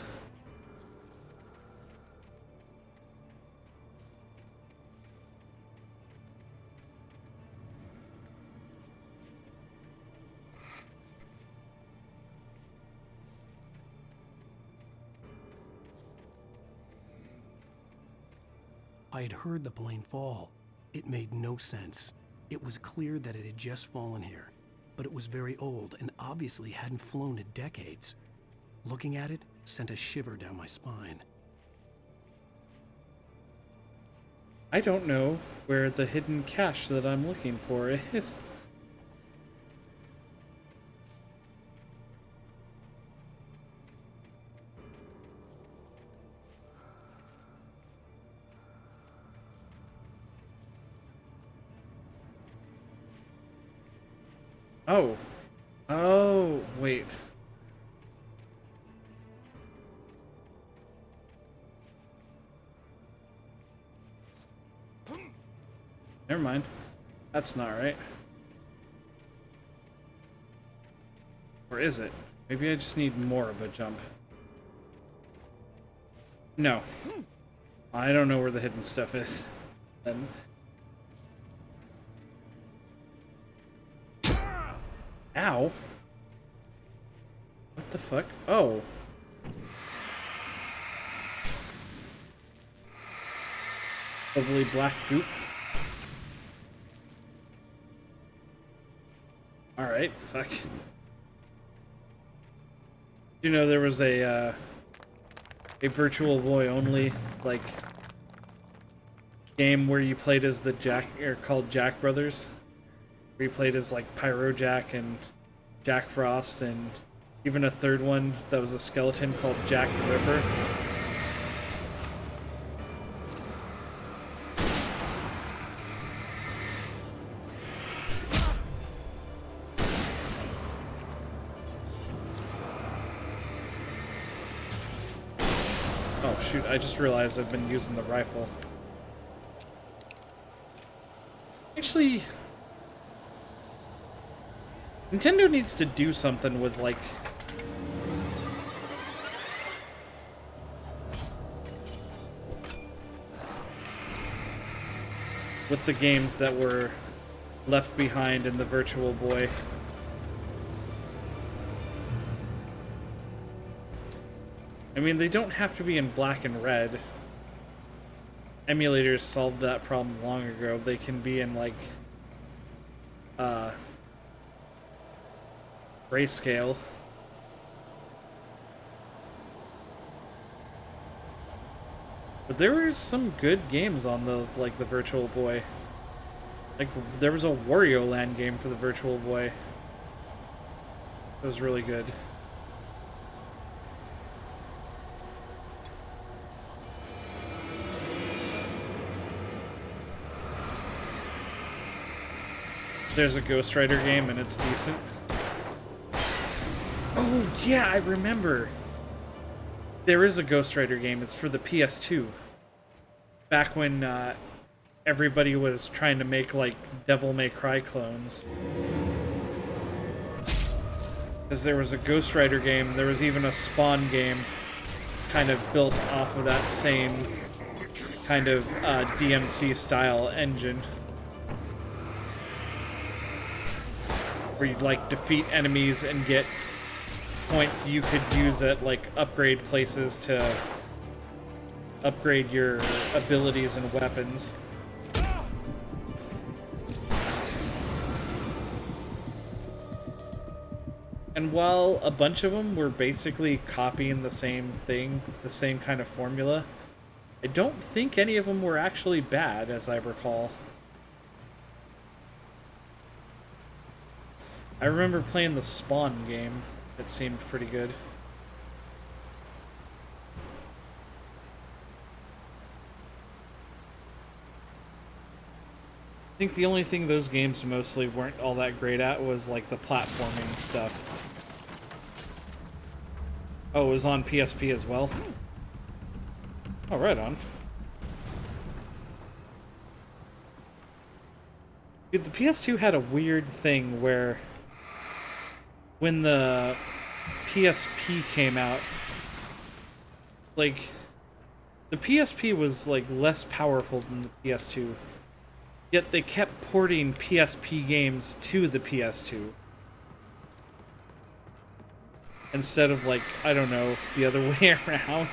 I had heard the plane fall. It made no sense. It was clear that it had just fallen here, but it was very old and obviously hadn't flown in decades. Looking at it sent a shiver down my spine. I don't know where the hidden cache that I'm looking for is. Oh. Oh, wait. Never mind. That's not right. Or is it? Maybe I just need more of a jump. No. I don't know where the hidden stuff is. Then. Ow. What the fuck? Oh. Probably black goop. Alright, fuck. You know, there was a Virtual Boy only, like, game where you played as the called Jack Brothers. Where you played as, like, Pyro Jack and Jack Frost, and even a third one that was a skeleton called Jack the Ripper. Oh shoot, I just realized I've been using the rifle. Actually, Nintendo needs to do something with, like, with the games that were left behind in the Virtual Boy. I mean, they don't have to be in black and red. Emulators solved that problem long ago. They can be in, like, grayscale. But there were some good games on the Virtual Boy. Like, there was a Wario Land game for the Virtual Boy. It was really good. There's a Ghost Rider game and it's decent. Oh yeah, I remember. There is a Ghost Rider game. It's for the PS2. Back when everybody was trying to make like Devil May Cry clones. Because there was a Ghost Rider game. There was even a Spawn game kind of built off of that same kind of DMC style engine. Where you'd like defeat enemies and get points you could use at like upgrade places to upgrade your abilities and weapons. And while a bunch of them were basically copying the same thing, the same kind of formula, I don't think any of them were actually bad, as I recall. I remember playing the Spawn game. It seemed pretty good. I think the only thing those games mostly weren't all that great at was like the platforming stuff. Oh, it was on PSP as well? Oh, right on. Dude, the PS2 had a weird thing where when the PSP came out, like, the PSP was, like, less powerful than the PS2. Yet they kept porting PSP games to the PS2. Instead of, like, I don't know, the other way around.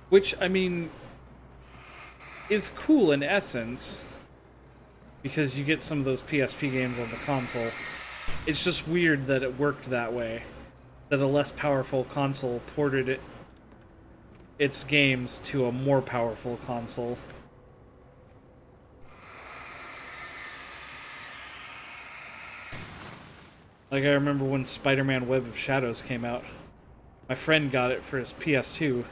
Which, I mean, is cool in essence, because you get some of those PSP games on the console. It's just weird that it worked that way, that a less powerful console ported its games to a more powerful console. Like, I remember when Spider-Man Web of Shadows came out, my friend got it for his PS2,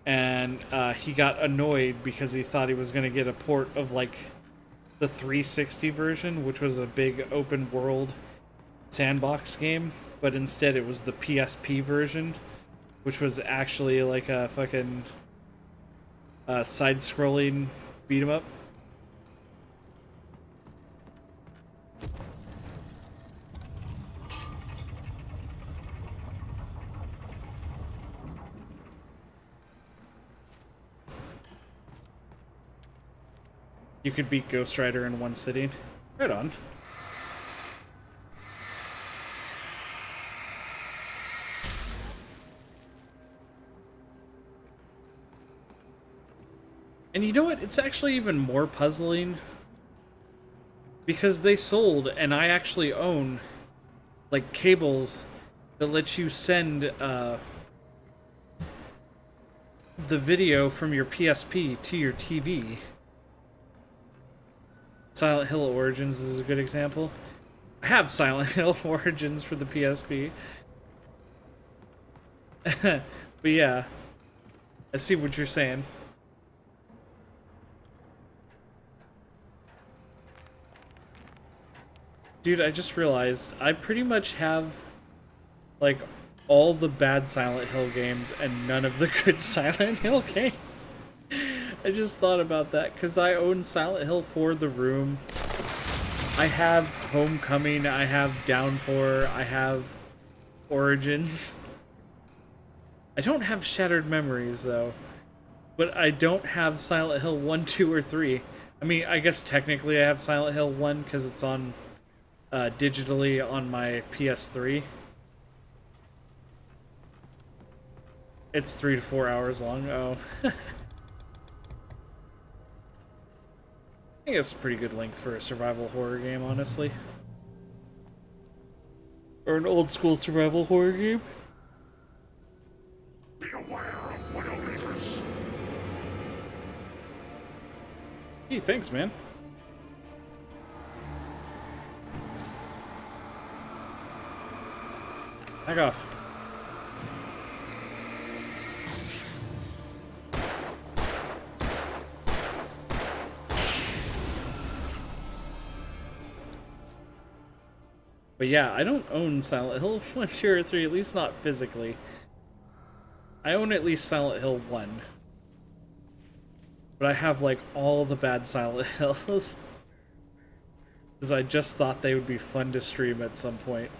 and he got annoyed because he thought he was going to get a port of, like, the 360 version, which was a big open world sandbox game, but instead it was the PSP version, which was actually like a fucking side-scrolling beat-em-up. You could beat Ghost Rider in one sitting. Right on. And you know what? It's actually even more puzzling because they sold, and I actually own, like, cables that let you send the video from your PSP to your TV. Silent Hill Origins is a good example. I have Silent Hill Origins for the PSP. But yeah, I see what you're saying. Dude, I just realized I pretty much have, like, all the bad Silent Hill games and none of the good Silent Hill games. I just thought about that, because I own Silent Hill 4 The Room. I have Homecoming, I have Downpour, I have Origins. I don't have Shattered Memories, though. But I don't have Silent Hill 1, 2, or 3. I mean, I guess technically I have Silent Hill 1 because it's on digitally on my PS3. It's 3 to 4 hours long. Oh. I think it's a pretty good length for a survival horror game, honestly. Or an old school survival horror game. Be aware of Widowmakers. Hey, thanks, man. Back off. But yeah, I don't own Silent Hill 1, 2, or 3, at least not physically. I own at least Silent Hill 1. But I have, like, all the bad Silent Hills. Because I just thought they would be fun to stream at some point.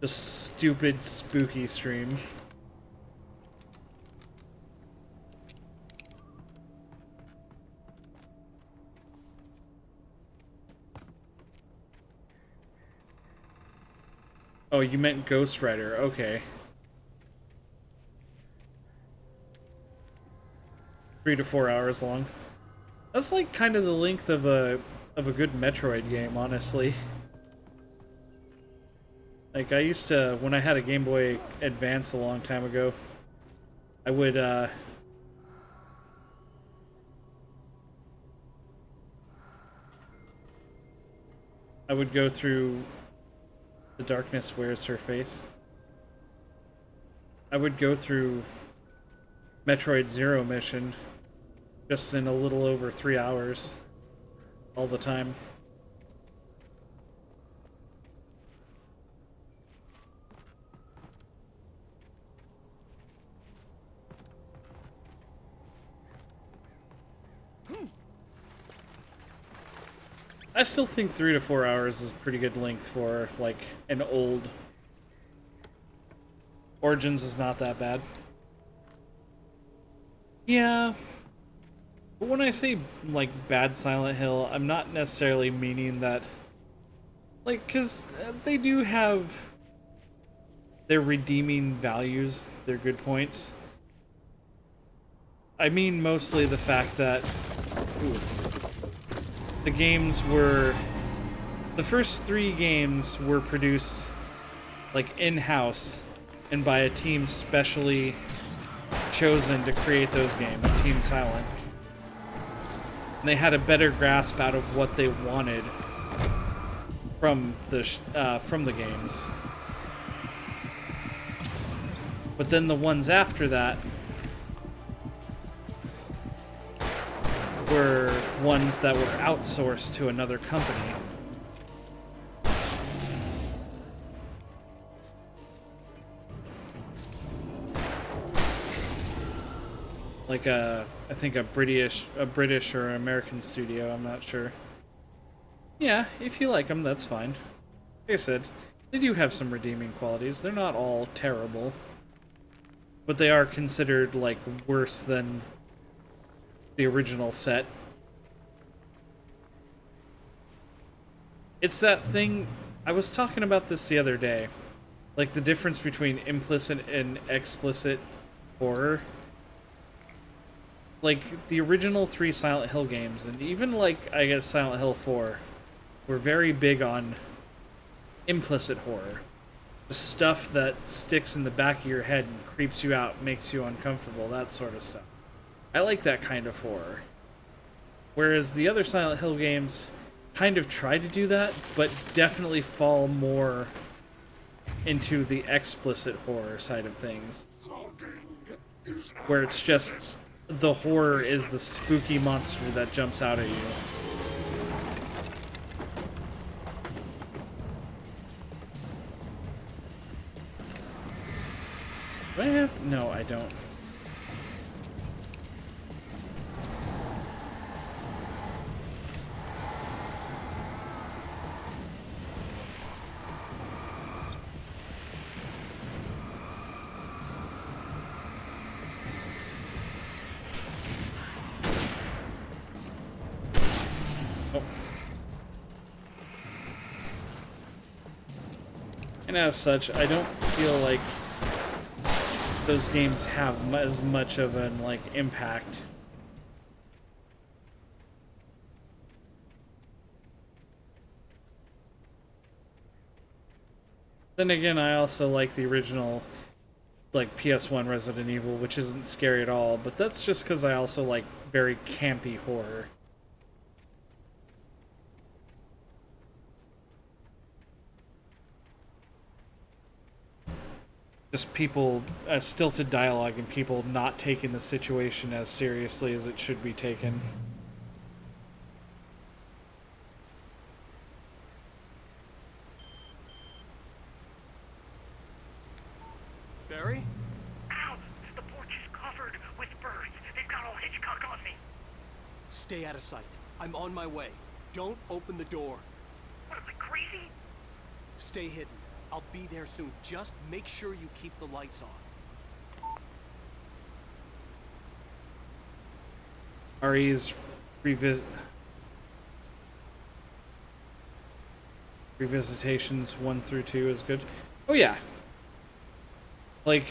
Just stupid, spooky stream. Oh, you meant Ghost Rider. Okay. 3 to 4 hours long. That's like kind of the length of a good Metroid game, honestly. Like I used to, when I had a Game Boy Advance a long time ago, I would go through The Darkness Wears Her Face. I would go through Metroid Zero Mission just in a little over 3 hours all the time. I still think 3 to 4 hours is a pretty good length for, like, an old... Origins is not that bad. Yeah. But when I say, like, bad Silent Hill, I'm not necessarily meaning that... Like, because they do have their redeeming values, their good points. I mean mostly the fact that... Ooh, the games were... The first 3 games were produced, like, in-house, and by a team specially chosen to create those games, Team Silent. And they had a better grasp out of what they wanted from the games. But then the ones after that were ones that were outsourced to another company. Like I think a British or an American studio, I'm not sure. Yeah, if you like them, that's fine. Like I said, they do have some redeeming qualities. They're not all terrible. But they are considered, like, worse than the original set. It's that thing, I was talking about this the other day. Like, the difference between implicit and explicit horror. Like, the original 3 Silent Hill games, and even, like, I guess Silent Hill 4, were very big on implicit horror. The stuff that sticks in the back of your head and creeps you out, makes you uncomfortable, that sort of stuff. I like that kind of horror. Whereas the other Silent Hill games kind of try to do that, but definitely fall more into the explicit horror side of things. Where it's just... the horror is the spooky monster that jumps out at you. Do I have? No, I don't. And as such, I don't feel like those games have as much of an like impact. Then again, I also like the original like PS1 Resident Evil, which isn't scary at all, but that's just because I also like very campy horror. Just people, stilted dialogue and people not taking the situation as seriously as it should be taken. Barry? Ow! The porch is covered with birds. They've got all Hitchcock on me. Stay out of sight. I'm on my way. Don't open the door. What am I, crazy? Stay hidden. I'll be there soon. Just make sure you keep the lights on. RE's revisitations 1 through 2 is good. Oh yeah. Like,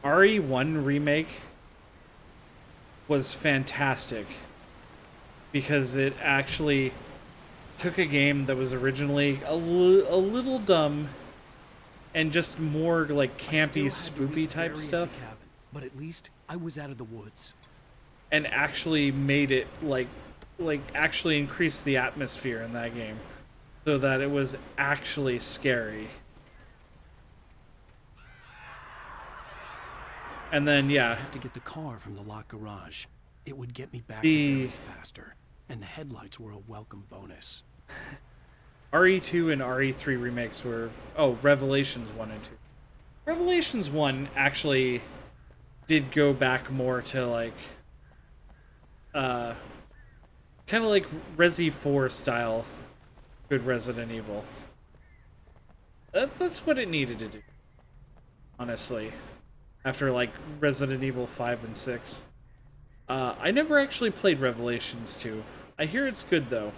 RE1 remake was fantastic because it actually took a game that was originally a little dumb and just more like campy, spoopy type stuff, cabin, but at least I was out of the woods, and actually made it like actually increase the atmosphere in that game so that it was actually scary. And then, yeah, I have to get the car from the locked garage. It would get me back to Barry faster, and the headlights were a welcome bonus. RE2 and RE3 remakes were... Oh, Revelations 1 and 2. Revelations 1 actually did go back more to, like... kind of like Resi 4 style good Resident Evil. That's what it needed to do, honestly. After, like, Resident Evil 5 and 6. I never actually played Revelations 2. I hear it's good, though.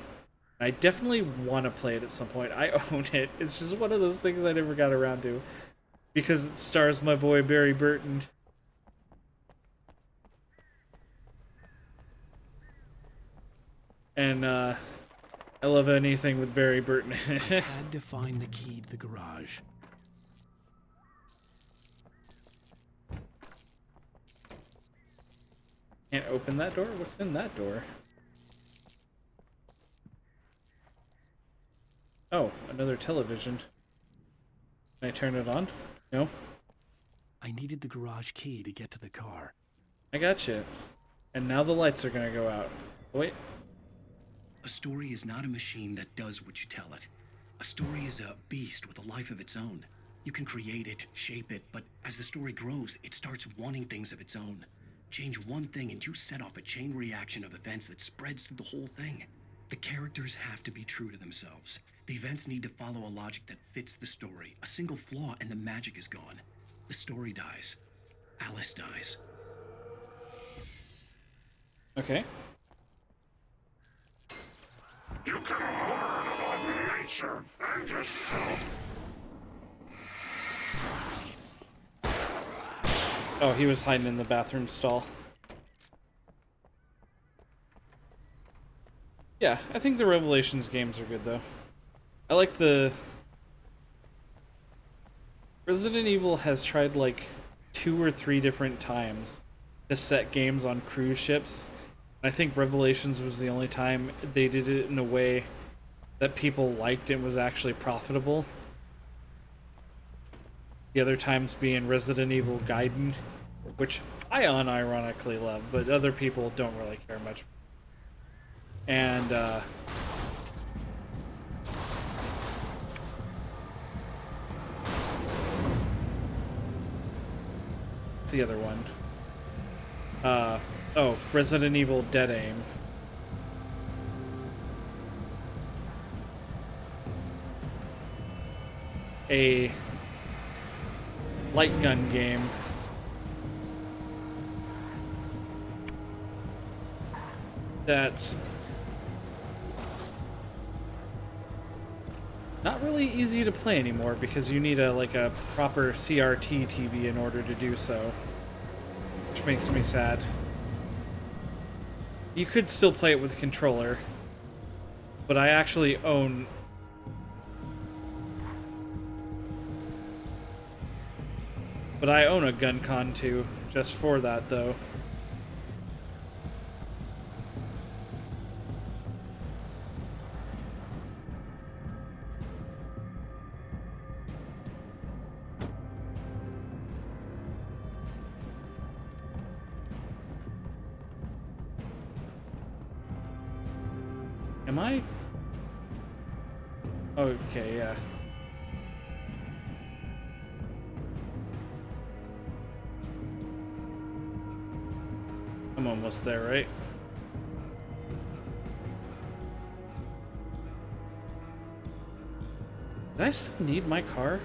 I definitely want to play it at some point. I own it. It's just one of those things I never got around to. Because it stars my boy Barry Burton. And, I love anything with Barry Burton in it. I had to find the key to the garage. Can't open that door? What's in that door? Oh, another television. Can I turn it on? No? I needed the garage key to get to the car. I gotcha. And now the lights are gonna go out. Wait. A story is not a machine that does what you tell it. A story is a beast with a life of its own. You can create it, shape it, but as the story grows, it starts wanting things of its own. Change one thing and you set off a chain reaction of events that spreads through the whole thing. The characters have to be true to themselves. The events need to follow a logic that fits the story. A single flaw and the magic is gone. The story dies. Alice dies. Okay. You can learn about nature and yourself. Oh, he was hiding in the bathroom stall. Yeah, I think the Revelations games are good, though. I like the... Resident Evil has tried, like, 2 or 3 different times to set games on cruise ships. I think Revelations was the only time they did it in a way that people liked and was actually profitable. The other times being Resident Evil Gaiden, which I unironically love, but other people don't really care much. And, what's the other one? Oh, Resident Evil Dead Aim. A light gun game that's not really easy to play anymore because you need a proper CRT TV in order to do so, which makes me sad. You could still play it with a controller, but I actually own a GunCon 2 just for that though. Am I? Okay, yeah. I'm almost there, right? Did I still need my car?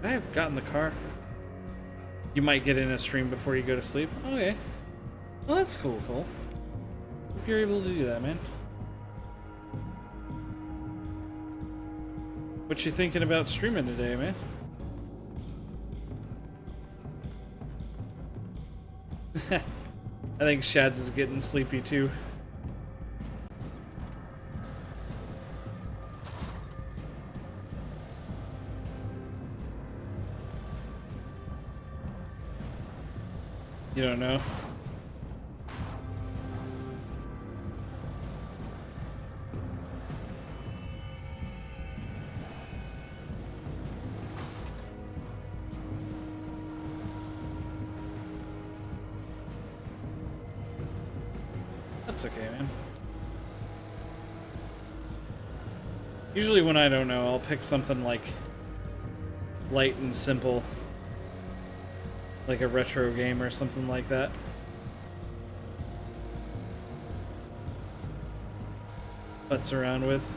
Could I have gotten the car? You might get in a stream before you go to sleep. Okay. Well, that's cool, Cole. Hope you're able to do that, man. What you thinking about streaming today, man? I think Shads is getting sleepy too. You don't know? That's okay, man. Usually when I don't know, I'll pick something like light and simple, like a retro game or something like that. Futz around with.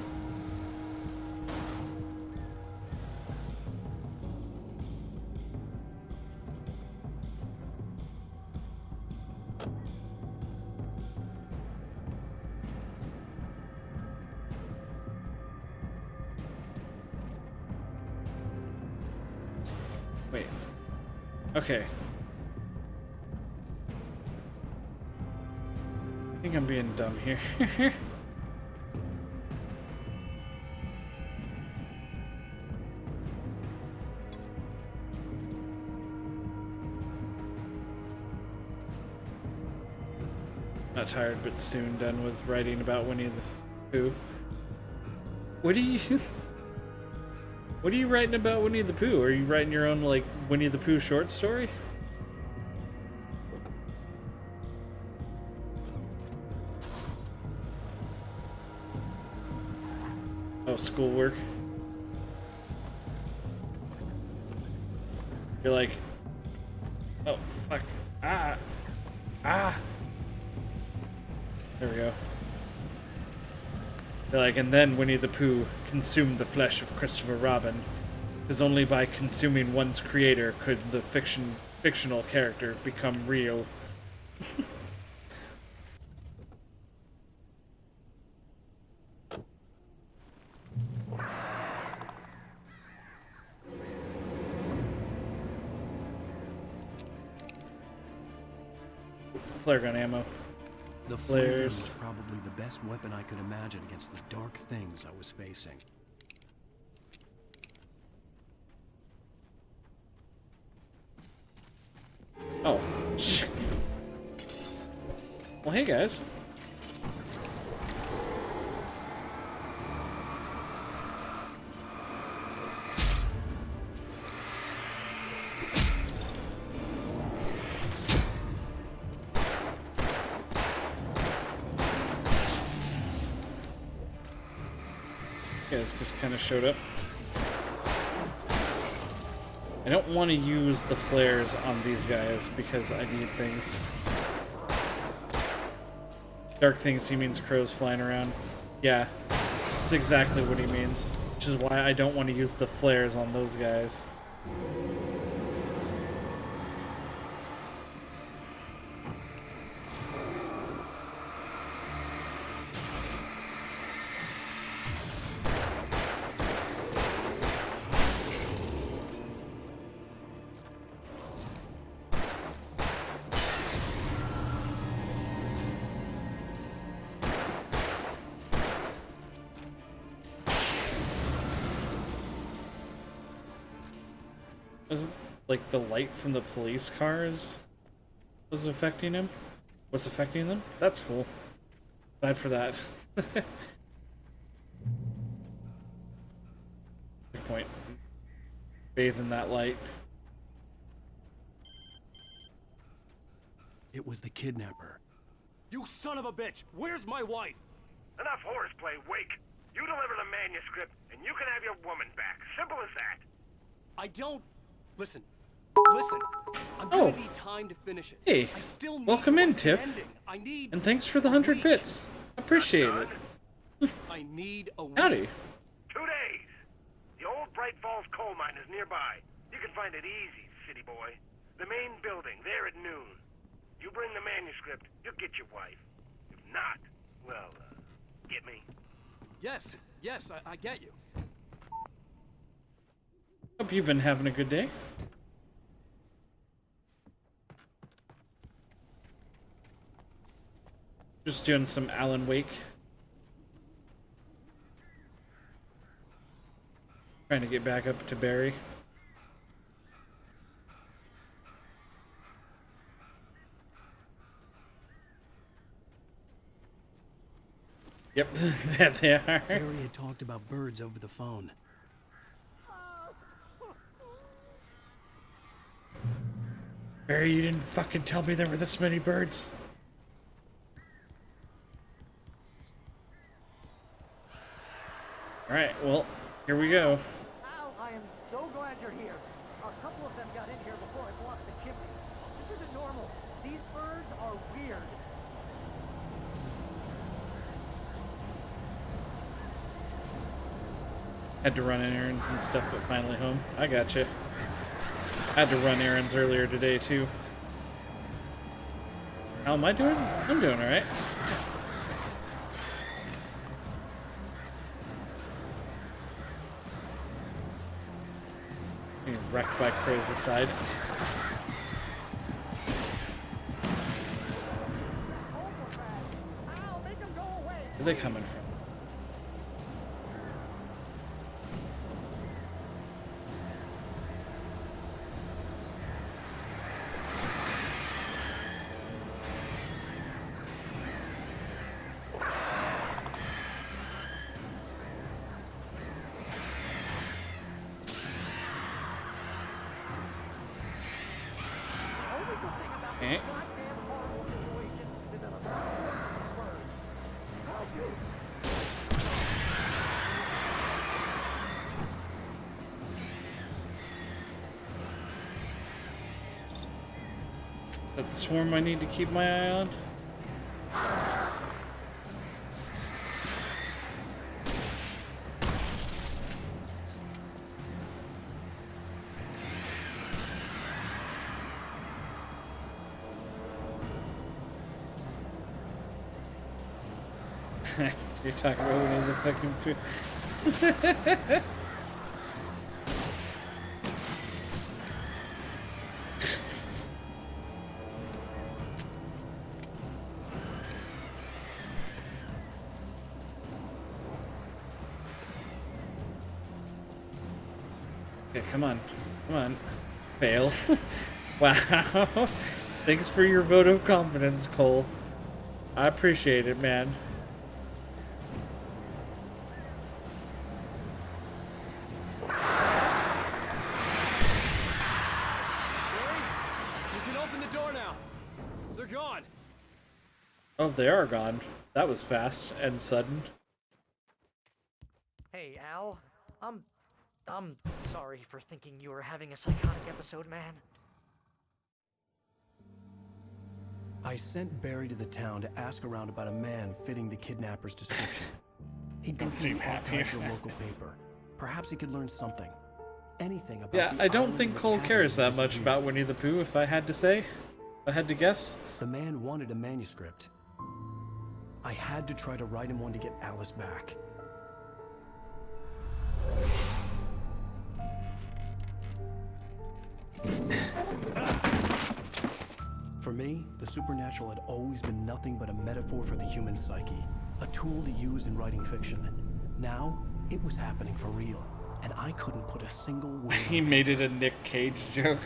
Wait. Okay. I think I'm being dumb here. Not tired, but soon done with writing about Winnie the Pooh. What are you writing about Winnie the Pooh? Are you writing your own, like, Winnie the Pooh short story? Oh, schoolwork. You're like, oh, fuck. Ah. There we go. They're like, and then Winnie the Pooh consumed the flesh of Christopher Robin, because only by consuming one's creator could the fictional character become real. Flare gun ammo. The flare gun Flares. was probably the best weapon I could imagine against the dark things I was facing. Oh, shit. Well, hey guys. You guys just kind of showed up. I don't want to use the flares on these guys because I need things. Dark things, he means crows flying around. Yeah, that's exactly what he means. Which is why I don't want to use the flares on those guys. Was it like the light from the police cars was affecting him? Was affecting them? That's cool. Glad for that. Good point. Bathe in that light. It was the kidnapper. You son of a bitch! Where's my wife? Enough horseplay, Wake. You deliver the manuscript, and you can have your woman back. Simple as that. I don't... Listen. I'm gonna need time to finish it. Hey, I still need welcome in, the Tiff. ending. I need And thanks for the 100 bits. Appreciate it. I need a week. Howdy. 2 days. The old Bright Falls coal mine is nearby. You can find it easy, city boy. The main building, there at noon. You bring the manuscript, you'll get your wife. If not, well, get me. Yes, I get you. Hope you've been having a good day. Just doing some Alan Wake. Trying to get back up to Barry. Yep, there they are. Barry had talked about birds over the phone. Barry, you didn't fucking tell me there were this many birds. Alright, well, here we go. Al, I am so glad you're here. A couple of them got in here before I blocked the chimney. This isn't normal. These birds are weird. Had to run errands and stuff, but finally home. I gotcha. Had to run errands earlier today, too. How am I doing? I'm doing alright. Being wrecked by crows aside. Where are they coming from? Okay. Is that the swarm I need to keep my eye on? You're talking about one of the fucking Okay, come on. Come on. Fail. Wow. Thanks for your vote of confidence, Cole. I appreciate it, man. Oh, they are gone. That was fast and sudden. Hey, Al. I'm sorry for thinking you were having a psychotic episode, man. I sent Barry to the town to ask around about a man fitting the kidnapper's description. He'd go through the archives of the local paper. Perhaps he could learn something. Anything about Yeah, the I don't island think where Cole Adam cares that much disappeared. about Winnie the Pooh, if I had to say. If I had to guess. The man wanted a manuscript. I had to try to write him one to get Alice back. For me, the supernatural had always been nothing but a metaphor for the human psyche, a tool to use in writing fiction. Now, it was happening for real, and I couldn't put a single word. He made it a Nick Cage joke.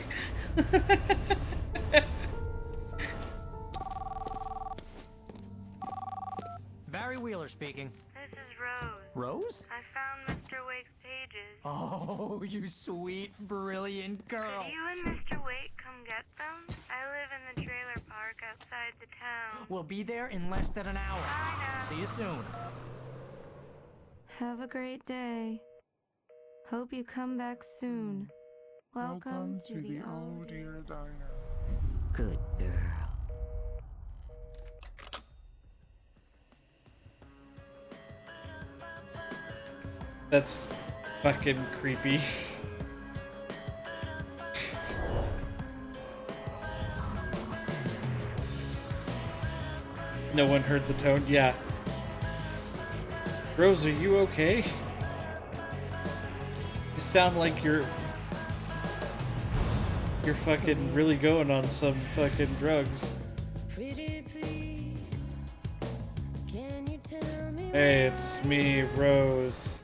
Barry Wheeler speaking. This is Rose. Rose? I found Mr. Wake's pages. Oh, you sweet, brilliant girl. Could you and Mr. Wake come get them? I live in the trailer park outside the town. We'll be there in less than an hour. Bye now. See you soon. Have a great day. Hope you come back soon. Welcome to the Oh Dear Diner. Good girl. That's fucking creepy. No one heard the tone? Yeah. Rose, are you okay? You sound like you're fucking really going on some fucking drugs. Hey, it's me, Rose.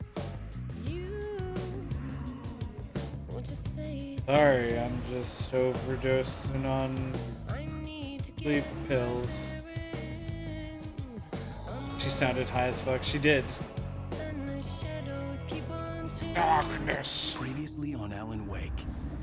Sorry, I'm just overdosing on sleep pills. She sounded high as fuck. She did. Darkness. Previously on Alan Wake,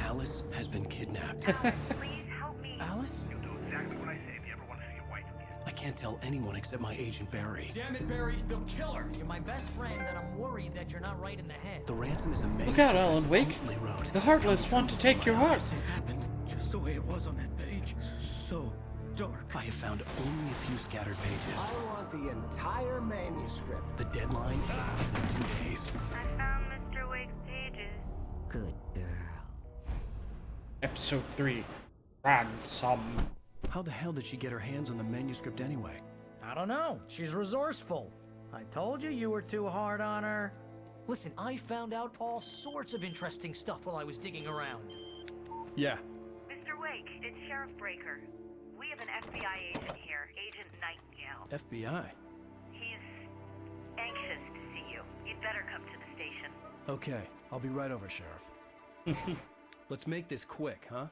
Alice has been kidnapped. Please help me. Alice? You'll do exactly what I say if you ever want to see your wife again. I can't tell anyone except my agent Barry. Damn it, Barry, they'll kill her. You're my best friend, and I'm worried that you're not right in the head. The ransom is amazing. Look out, Alan Wake. The Heartless want to take your heart. It happened just the way it was on that page. So dark. I have found only a few scattered pages. I want the entire manuscript. The deadline is in 2 days. I found Mr. Wake's pages. Good girl. Episode 3. Ransom. How the hell did she get her hands on the manuscript anyway? I don't know. She's resourceful. I told you were too hard on her. Listen, I found out all sorts of interesting stuff while I was digging around. Yeah. Mr. Wake, it's Sheriff Breaker. We have an FBI agent here, Agent Nightingale. FBI? He's anxious to see you. You'd better come to the station. Okay, I'll be right over, Sheriff. Let's make this quick, huh?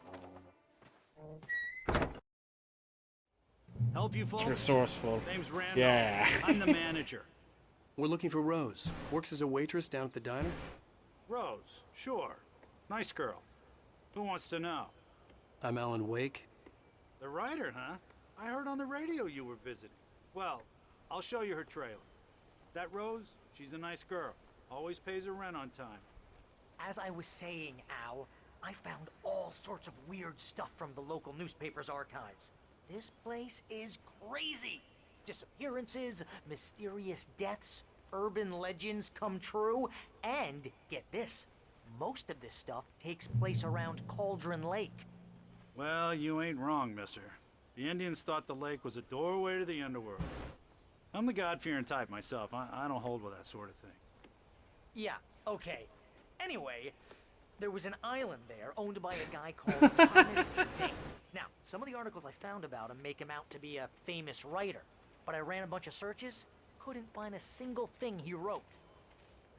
Help you folks? It's resourceful. Name's Randolph. Yeah. I'm the manager. We're looking for Rose. Works as a waitress down at the diner? Rose, sure. Nice girl. Who wants to know? I'm Alan Wake. The writer, huh? I heard on the radio you were visiting. Well, I'll show you her trailer. That Rose, she's a nice girl. Always pays her rent on time. As I was saying, Al, I found all sorts of weird stuff from the local newspaper's archives. This place is crazy. Disappearances, mysterious deaths, urban legends come true, and get this, most of this stuff takes place around Cauldron Lake. Well, you ain't wrong, mister. The Indians thought the lake was a doorway to the underworld. I'm the God-fearing type myself. I don't hold with that sort of thing. Yeah, okay. Anyway, there was an island there owned by a guy called Thomas Zane. Now, some of the articles I found about him make him out to be a famous writer, but I ran a bunch of searches, couldn't find a single thing he wrote.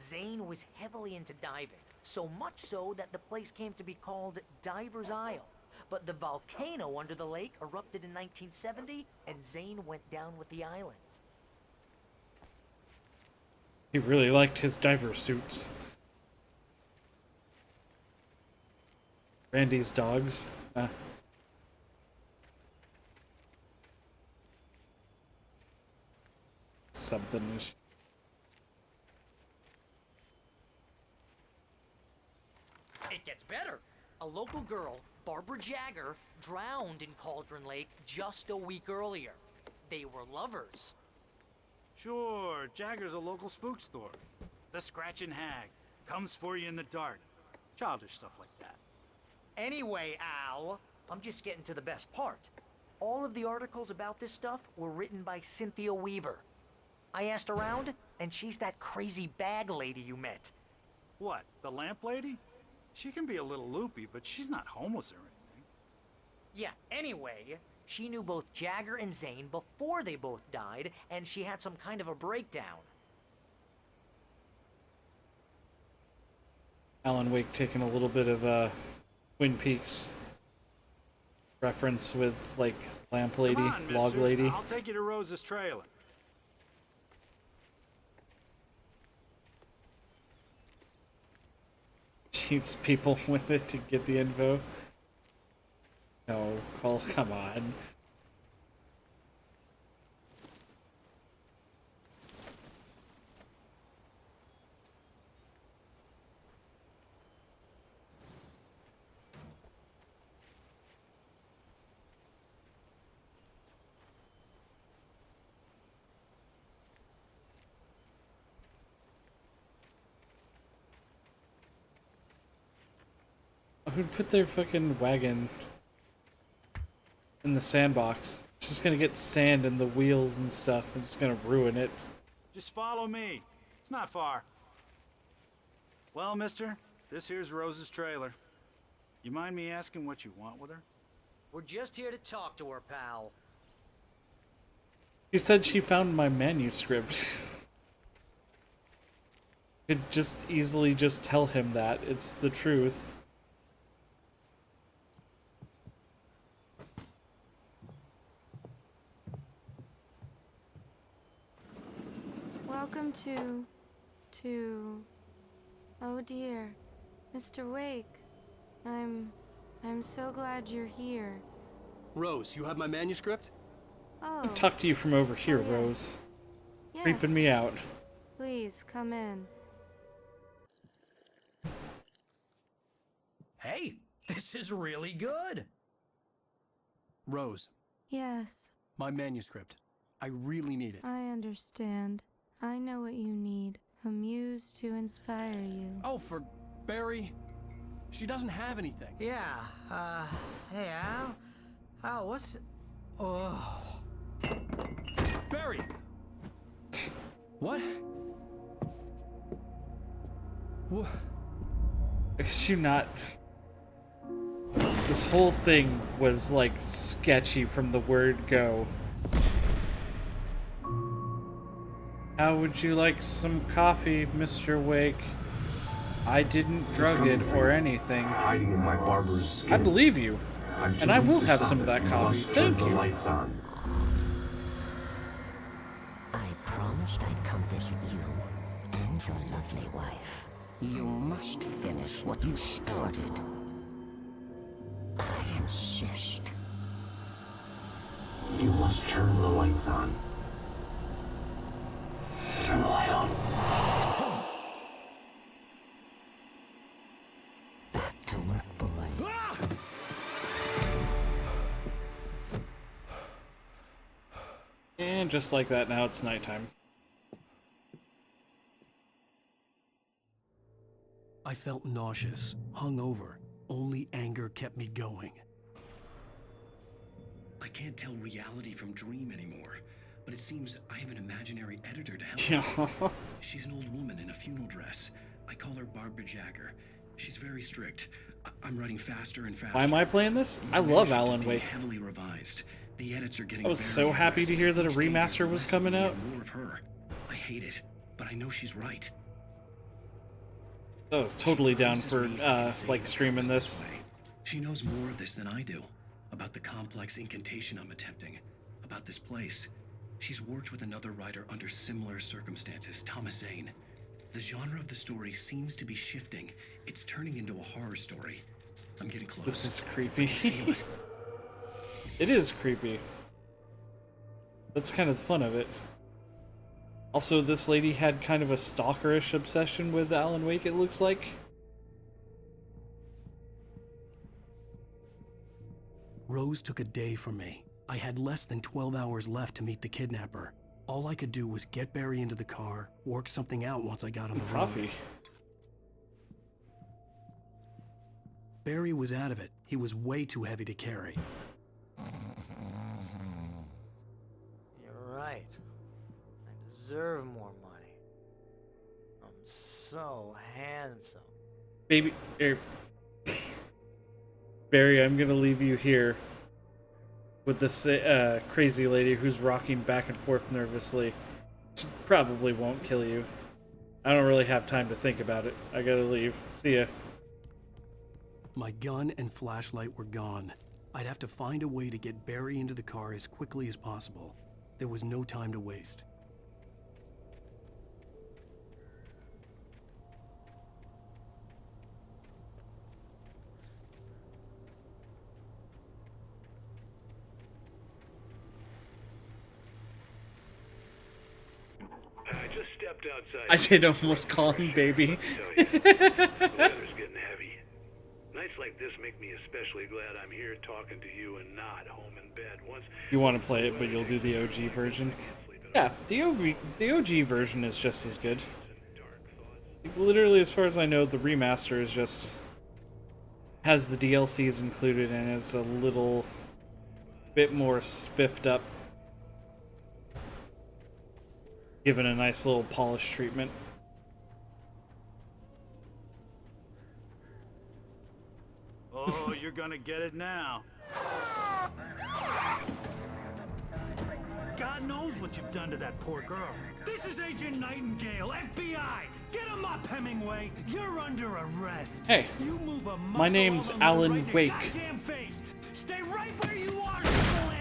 Zane was heavily into diving, so much so that the place came to be called Diver's Isle. But the volcano under the lake erupted in 1970, and Zane went down with the island. He really liked his diver suits. Randy's dogs. Something. It gets better. A local girl, Barbara Jagger, drowned in Cauldron Lake just a week earlier. They were lovers. Sure, Jagger's a local spook store. The Scratching Hag comes for you in the dark. Childish stuff like that. Anyway, Al, I'm just getting to the best part. All of the articles about this stuff were written by Cynthia Weaver. I asked around, and she's that crazy bag lady you met. What, the lamp lady? She can be a little loopy, but she's not homeless or anything. Yeah, anyway, she knew both Jagger and Zane before they both died, and she had some kind of a breakdown. Alan Wake taking a little bit of Twin Peaks reference with like lamp lady, Come on, log mister. lady. I'll take you to Rose's trailer. Shoots people with it to get the info. No, Cole, come on. Who'd put their fucking wagon in the sandbox? It's just gonna get sand in the wheels and stuff. I'm just gonna ruin it. Just follow me. It's not far. Well, mister, this here's Rose's trailer. You mind me asking what you want with her? We're just here to talk to her, pal. She said she found my manuscript. Could just easily just tell him that. It's the truth. Welcome to... Oh dear, Mr. Wake. I'm so glad you're here. Rose, you have my manuscript? Oh. I talk to you from over here, yes. Rose. Yes. Creeping me out. Please, come in. Hey, this is really good. Rose, Yes, my manuscript. I really need it. I understand. I know what you need. A muse to inspire you. Oh, for Barry? She doesn't have anything. Yeah, hey, Al? Al, what's... Oh... Barry! What? What? Could you not... This whole thing was like sketchy from the word go. How would you like some coffee, Mr. Wake? I didn't drug it or anything. Hiding in my barber's skin. I believe you. I'm And I too will weak to have stop some of it. that You coffee. must turn Thank the you. lights on. I promised I'd come visit you and your lovely wife. You must finish what you started. I insist. You must turn the lights on. Turn the light on. Back to work, boy. And just like that, now it's nighttime. I felt nauseous, hungover. Only anger kept me going. I can't tell reality from dream anymore, but it seems I have an imaginary editor to help Yeah. me. She's an old woman in a funeral dress. I call her Barbara Jagger. She's very strict. I'm writing faster and faster. Why am I playing this? I love Alan Wake. Heavily revised. The edits are getting I was very so happy to aggressive. hear that a Each day there's remaster was less coming of me out. and more of her. I hate it, but I know she's right. I was totally down Promises for me I can save like the streaming purpose this. way. She knows more of this than I do. About the complex incantation I'm attempting. About this place. She's worked with another writer under similar circumstances, Thomas Zane. The genre of the story seems to be shifting. It's turning into a horror story. I'm getting close. This is creepy. Feel it. It is creepy. That's kind of the fun of it. Also, this lady had kind of a stalkerish obsession with Alan Wake, it looks like. Rose took a day from me. I had less than 12 hours left to meet the kidnapper. All I could do was get Barry into the car, work something out once I got on the road. Coffee. Barry was out of it. He was way too heavy to carry. You're right. I deserve more money. I'm so handsome. Baby, Barry, I'm gonna leave you here with this crazy lady who's rocking back and forth nervously. She probably won't kill you. I don't really have time to think about it. I gotta leave. See ya. My gun and flashlight were gone. I'd have to find a way to get Barry into the car as quickly as possible. There was no time to waste. I just stepped outside. I did almost call him baby. The weather's getting heavy. Nights like this make me especially glad I'm here talking to you and not home in bed. Once You want to play it, but you'll do the OG version. Yeah, the OG version is just as good. Literally, as far as I know, the remaster is just has the DLCs included and is a little bit more spiffed up, given a nice little polish treatment. Oh, you're gonna get it now. God knows what you've done to that poor girl. This is Agent Nightingale, FBI! Get him up, Hemingway! You're under arrest! Hey, You move a my muscle name's of a Alan right in your Wake. goddamn face! Stay right where you are, Triple A!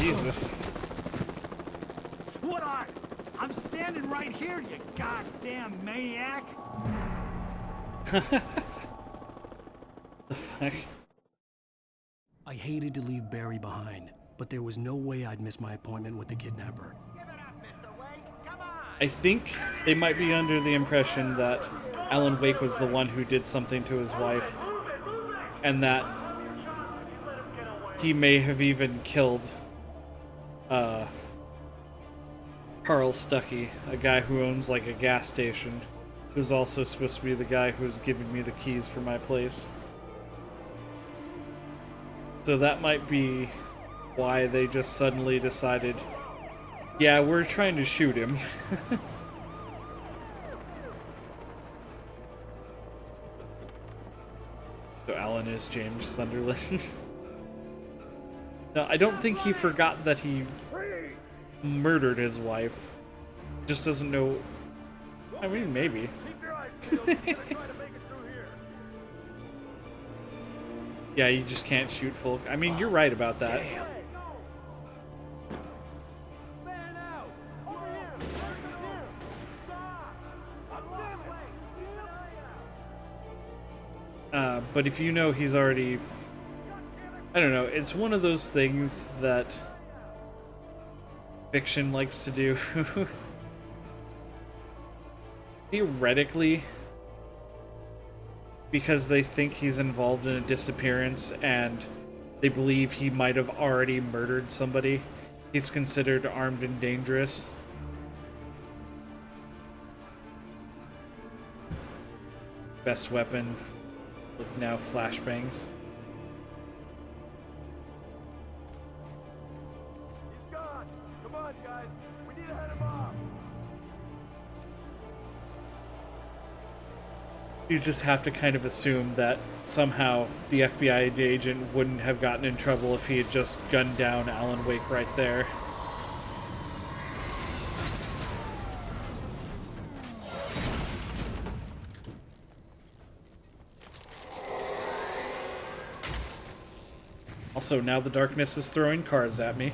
Jesus. What are? I'm standing right here, you goddamn maniac! The fuck? I hated to leave Barry behind, but there was no way I'd miss my appointment with the kidnapper. I think they might be under the impression that Alan Wake was the one who did something to his wife, and that he may have even killed Carl Stuckey, a guy who owns like a gas station, who's also supposed to be the guy who's giving me the keys for my place. So that might be why they just suddenly decided, yeah, we're trying to shoot him. So Alan is James Sunderland. No, I don't think he forgot that he murdered his wife. Just doesn't know. I mean, maybe. Yeah, you just can't shoot folk. I mean, you're right about that. But if you know he's already... I don't know, it's one of those things that fiction likes to do. Theoretically, because they think he's involved in a disappearance and they believe he might have already murdered somebody, he's considered armed and dangerous. Best weapon with now flashbangs. Come on, guys. We need to head him off. You just have to kind of assume that somehow the FBI agent wouldn't have gotten in trouble if he had just gunned down Alan Wake right there. Also, now the darkness is throwing cars at me.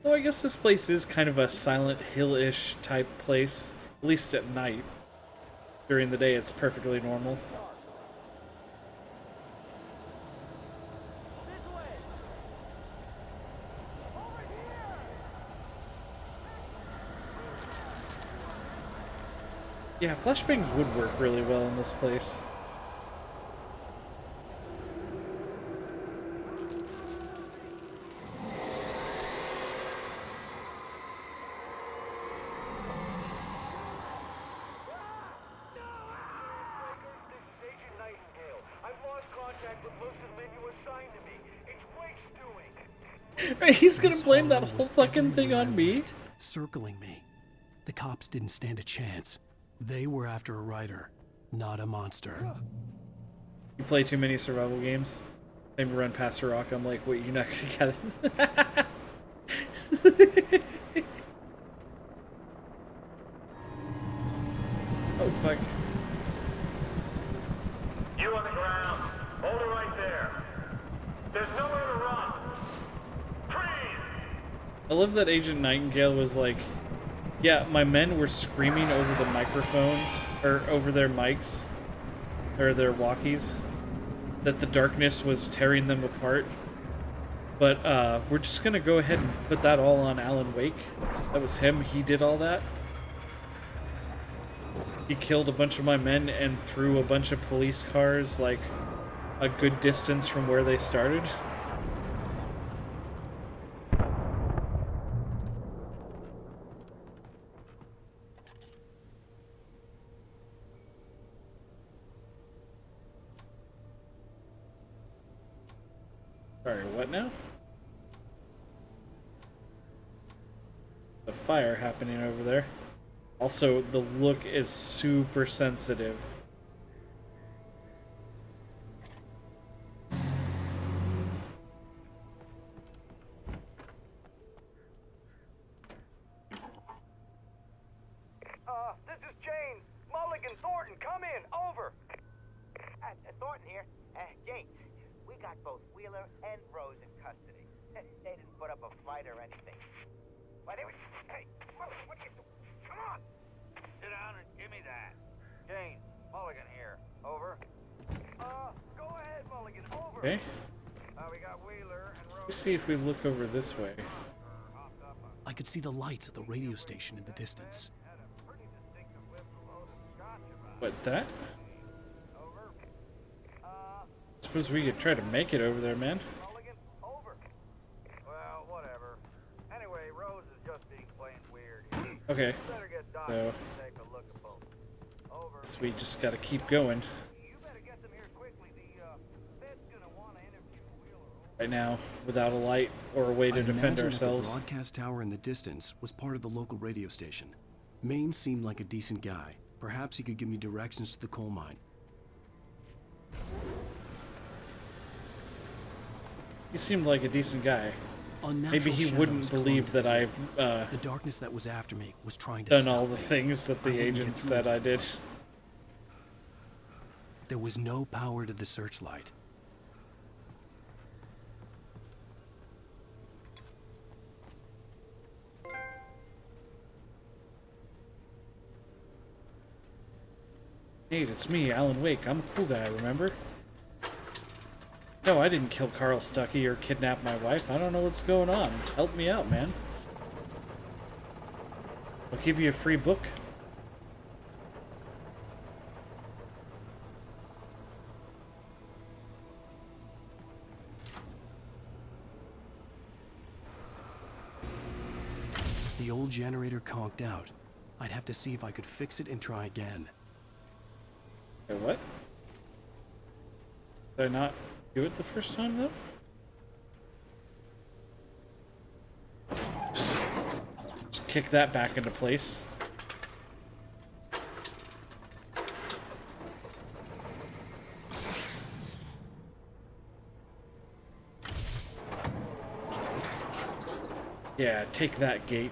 So I guess this place is kind of a Silent Hill-ish type place, at least at night. During the day, it's perfectly normal. Yeah, flashbangs would work really well in this place. Agent Nightingale. I've lost contact contact with most of the men you assigned to me. It's Wake's doing. He's gonna blame that whole fucking thing on me? Circling me. The cops didn't stand a chance. They were after a writer, not a monster. You play too many survival games? Maybe run past a rock, I'm like, wait, you're not gonna get it? Oh, fuck. You on the ground. Hold it right there. There's nowhere to run. Freeze! I love that Agent Nightingale was like, yeah, my men were screaming over the microphone, or over their mics, or their walkies, that the darkness was tearing them apart. But we're just gonna go ahead and put that all on Alan Wake. That was him, he did all that. He killed a bunch of my men and threw a bunch of police cars like a good distance from where they started. Sorry, what now? The fire happening over there. Also, the look is super sensitive. This is James. Mulligan, Thornton, come in. Over. Thornton here. James, we got both Wheeler and Rose in custody. They didn't put up a fight or anything. Why, they were... Hey, what are you doing? Come on! Sit down and give me that. James, Mulligan here. Over. Go ahead, Mulligan. Over. Okay. We got Wheeler and Rose... Let's see if we look over this way. I could see the lights of the radio station in the distance. What, that? Suppose we could try to make it over there, man. Well, whatever. Anyway, Rose is just being plain weird. Okay. Better get Doc So, to take a look at both. Over. guess we just gotta keep going. You better get them here quickly. The Fed's gonna want to interview Wheeler. Right now, without a light or a way to defend imagine ourselves. The broadcast tower in the distance was part of the local radio station. Maine seemed like a decent guy. Perhaps he could give me directions to the coal mine. He seemed like a decent guy. Unnatural Maybe he wouldn't shadows believe clung that to me. I've the darkness that was after me was trying to done stop all the me. things that I the wouldn't get agent through said it. I did. There was no power to the searchlight. Hey, it's me, Alan Wake. I'm a cool guy, remember? No, I didn't kill Carl Stuckey or kidnap my wife. I don't know what's going on. Help me out, man. I'll give you a free book. The old generator conked out. I'd have to see if I could fix it and try again. Wait, what? Did I not do it the first time, though? Just kick that back into place. Yeah, take that, gate.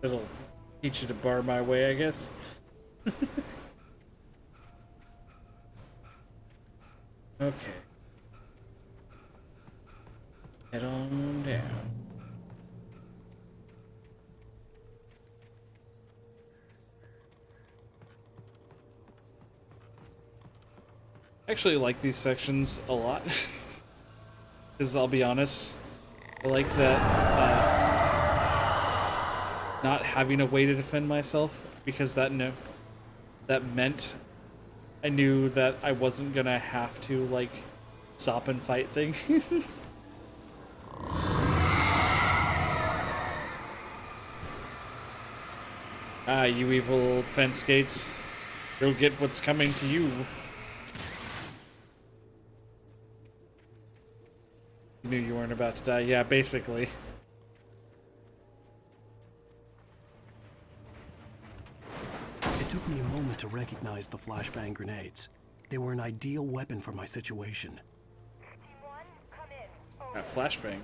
It'll teach you to bar my way, I guess. Okay. Head on down. I actually like these sections a lot. Because I'll be honest, I like that not having a way to defend myself, because that meant I knew that I wasn't gonna have to, like, stop and fight things. Ah, you evil old fence gates. You'll get what's coming to you. You knew you weren't about to die. Yeah, basically. It took me a moment to recognize the flashbang grenades. They were an ideal weapon for my situation. Flashbang.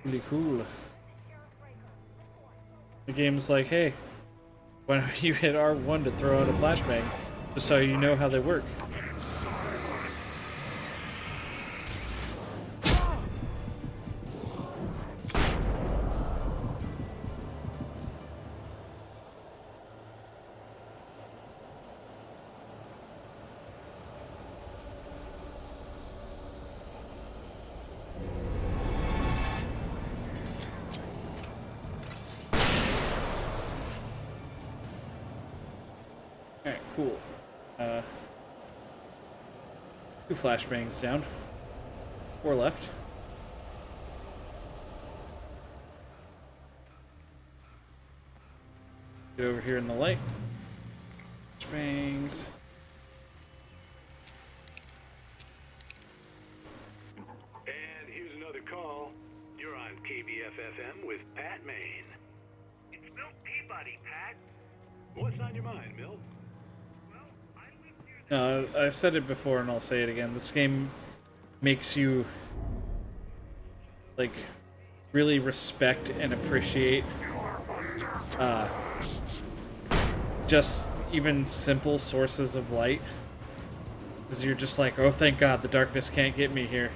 Really cool. The game's like, hey, why don't you hit R1 to throw out a flashbang, just so you know how they work. Alright, cool. 2 flashbangs down. 4 left. Get over here in the light. Flashbangs. And here's another call. You're on KBF-FM with Pat Maine. It's Milt Peabody, Pat. What's on your mind, Milt? No, I've said it before and I'll say it again. This game makes you, like, really respect and appreciate just even simple sources of light. Because you're just like, oh, thank God, the darkness can't get me here.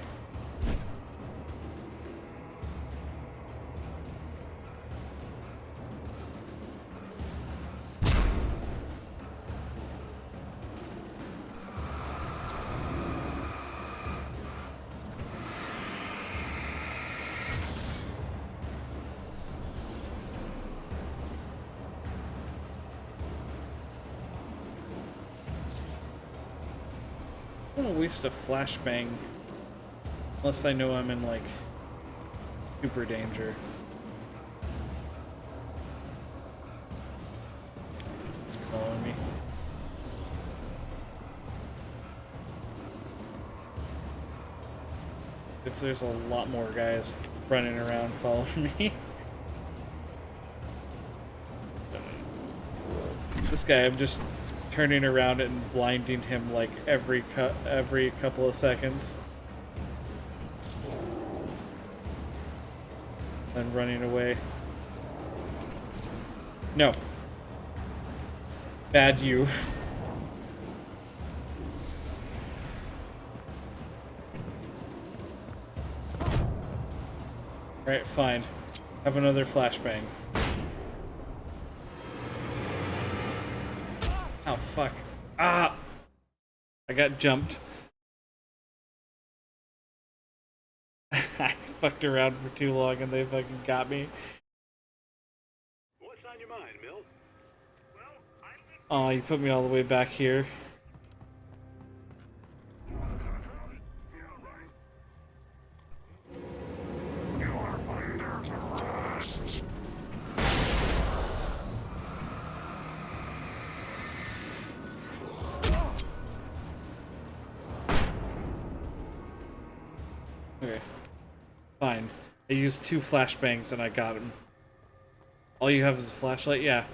I don't want to waste a flashbang unless I know I'm in, like, super danger. Following me. If there's a lot more guys running around following me. This guy, I'm just turning around and blinding him like every couple of seconds. And running away. No. Bad you. Alright, fine. Have another flashbang. Oh, fuck. Ah! I got jumped. I fucked around for too long and they fucking got me. What's on your mind, Milt? Oh, you put me all the way back here. Okay. Fine. I used 2 flashbangs and I got him. All you have is a flashlight? Yeah.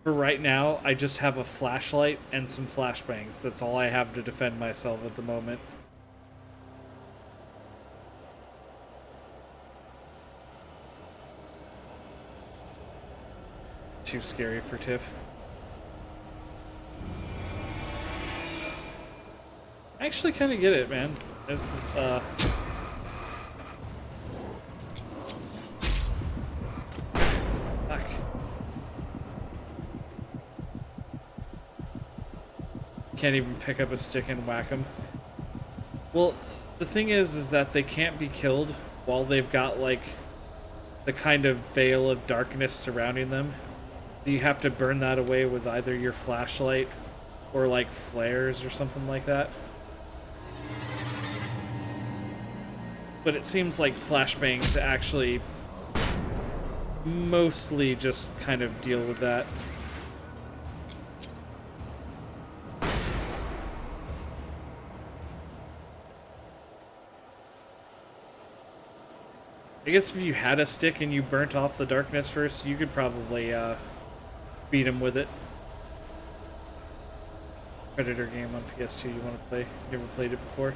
For right now, I just have a flashlight and some flashbangs. That's all I have to defend myself at the moment. Too scary for Tiff. I actually kind of get it, man. It's, fuck. Can't even pick up a stick and whack them. Well, the thing is that they can't be killed while they've got, like, the kind of veil of darkness surrounding them. You have to burn that away with either your flashlight or, like, flares or something like that. But it seems like flashbangs actually mostly just kind of deal with that. I guess if you had a stick and you burnt off the darkness first, you could probably beat him with it. Predator game on PS2 you want to play? You ever played it before?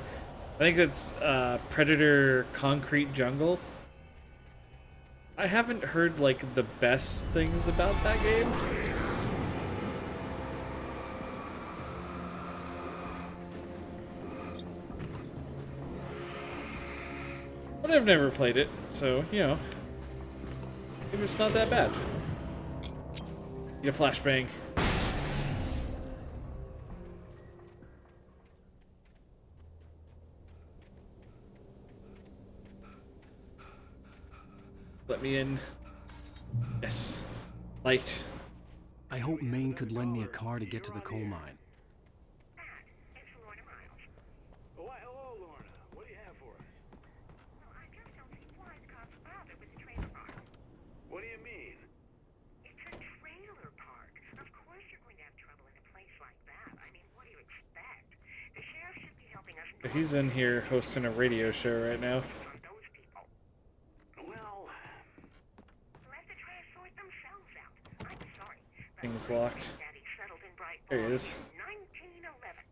I think it's Predator Concrete Jungle. I haven't heard like the best things about that game. But I've never played it, so, you know, maybe it's not that bad. Get a flashbang. Let me in. Yes. Light. I hope Maine could lend me a car to get to the coal mine. Why, hello, Lorna. What do you have for us? Well, I just don't see why the cops bother with the trailer park. What do you mean? It's a trailer park. Of course you're going to have trouble in a place like that. I mean, what do you expect? The sheriff should be helping us. He's in here hosting a radio show right now. Well, let the trash sort themselves out. I'm sorry. Thing's locked. There he is. 1911.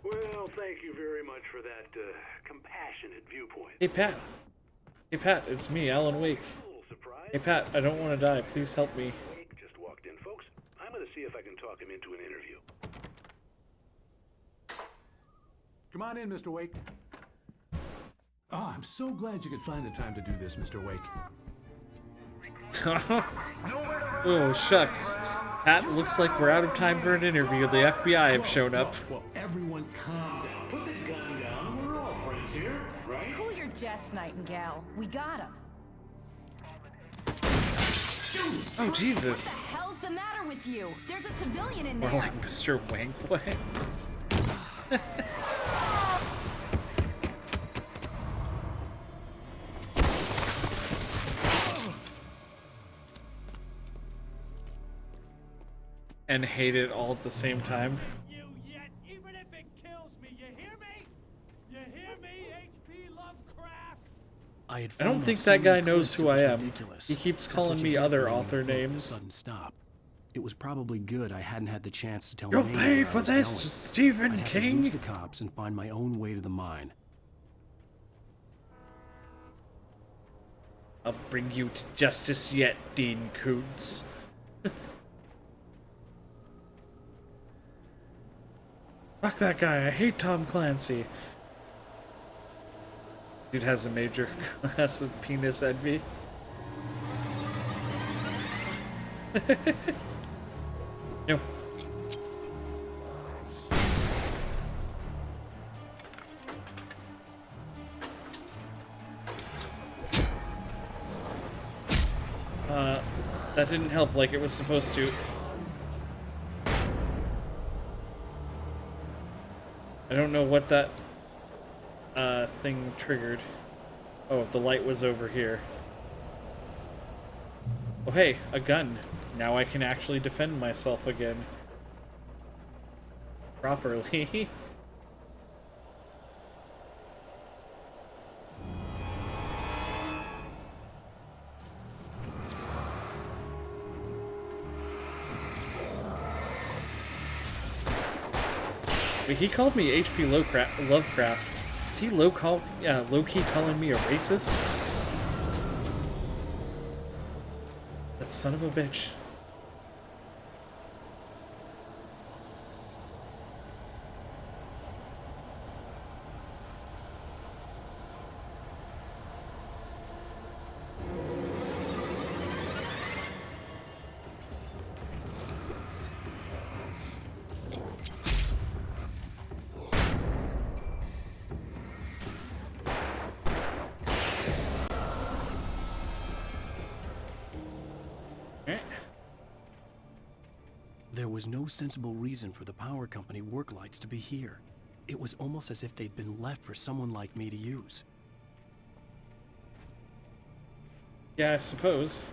well, thank you very much for that compassionate viewpoint. Hey Pat. Hey Pat, it's me, Alan Wake. Hey Pat, I don't want to die. Please help me. Wake just walked in, folks. I'm going to see if I can talk him into an interview. Come on in, Mr. Wake. Oh, I'm so glad you could find the time to do this, Mr. Wake. Oh, shucks. Pat, looks like we're out of time for an interview. The FBI have shown up. Well, everyone calm down. Put the gun down. We're all friends here, right? Cool your jets, Nightingale. We got him. Oh, Jesus. What the hell's the matter with you? There's a civilian in More there. like Mr. Wankway. And hate it all at the same time. You yet, even if it kills me, you hear me? You hear me, H.P. Lovecraft? I don't think that guy knows who I am. He keeps calling me other author names. Sudden stop. It was probably good I hadn't had the chance to tell You'll Maine pay where I for was this, going. Stephen I'd have King. to lose the cops and find my own way to the mine. I'll bring you to justice yet, Dean Koontz. Fuck that guy, I hate Tom Clancy. Dude has a major class of penis envy. No. That didn't help like it was supposed to. I don't know what that thing triggered. Oh, the light was over here. Oh hey, a gun. Now I can actually defend myself again. Properly. Wait, he called me H.P. Lovecraft. Is he low-key calling me a racist? That son of a bitch. There was no sensible reason for the power company work lights to be here. It was almost as if they'd been left for someone like me to use. Yeah, I suppose.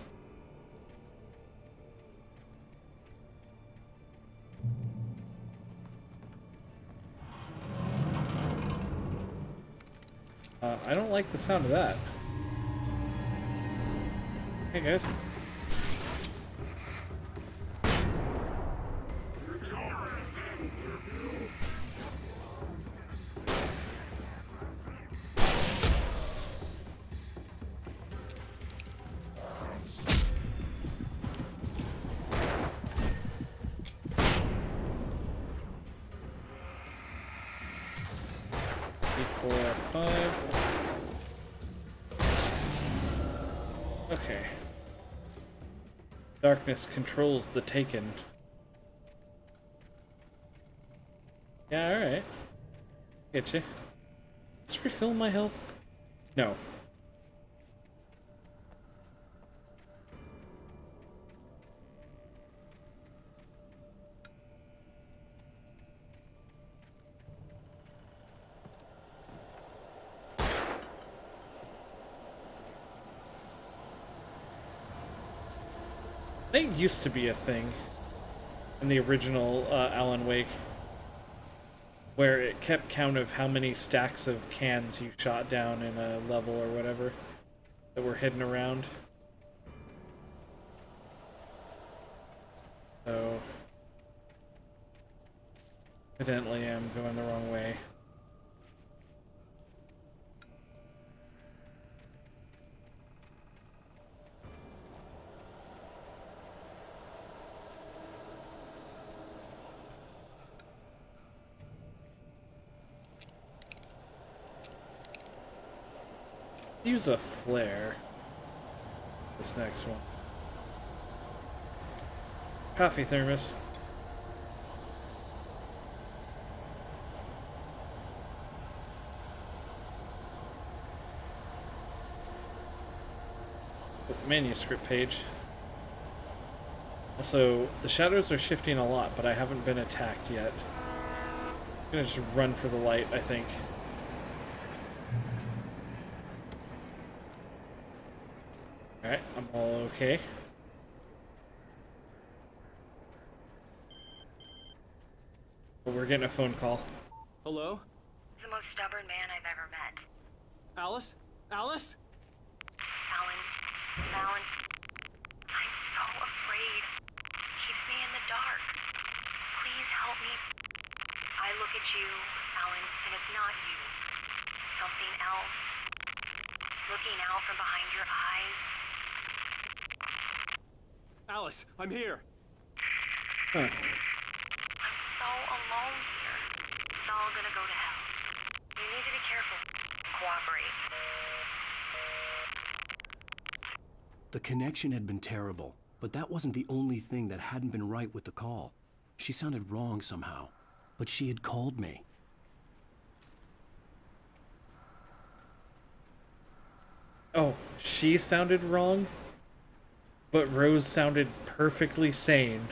I don't like the sound of that. Hey guys. Okay. Darkness controls the Taken. Yeah, alright. Get you. Let's refill my health. No. It used to be a thing in the original Alan Wake, where it kept count of how many stacks of cans you shot down in a level or whatever that were hidden around. So, evidently I'm going the wrong way. Use a flare. This next one. Coffee thermos. Manuscript page. Also, the shadows are shifting a lot, but I haven't been attacked yet. I'm gonna just run for the light, I think. Alright, I'm all okay. But we're getting a phone call. Hello? The most stubborn man I've ever met. Alice? Alice? Alan, I'm so afraid. It keeps me in the dark. Please help me. I look at you, Alan, and it's not you. Something else. Looking out from behind your eyes. Alice, I'm here. Huh. I'm so alone here. It's all gonna go to hell. You need to be careful. Cooperate. The connection had been terrible, but that wasn't the only thing that hadn't been right with the call. She sounded wrong somehow, but she had called me. Oh, she sounded wrong? But Rose sounded perfectly sane.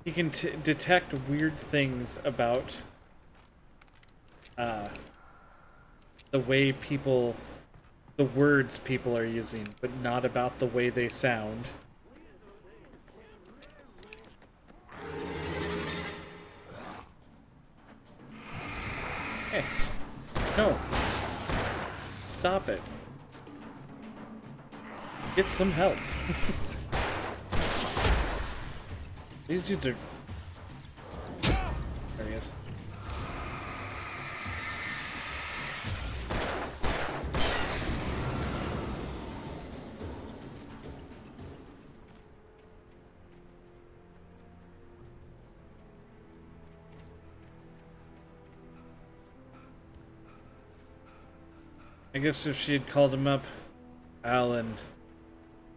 You can detect weird things about the way people, the words people are using, but not about the way they sound. Hey, no, stop it. Get some help. These dudes are... There he is. I guess if she had called him up, Alan...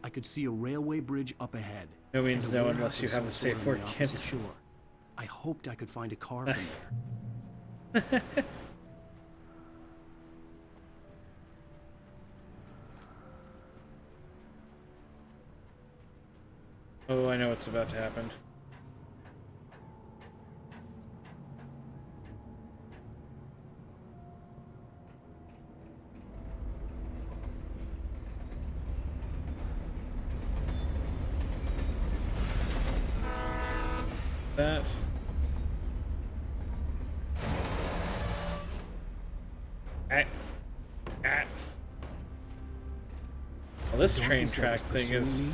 I could see a railway bridge up ahead. No means no unless you have a safe word, kids. Shore. I hoped I could find a car from there. Oh, I know what's about to happen. that. Well, this train track thing is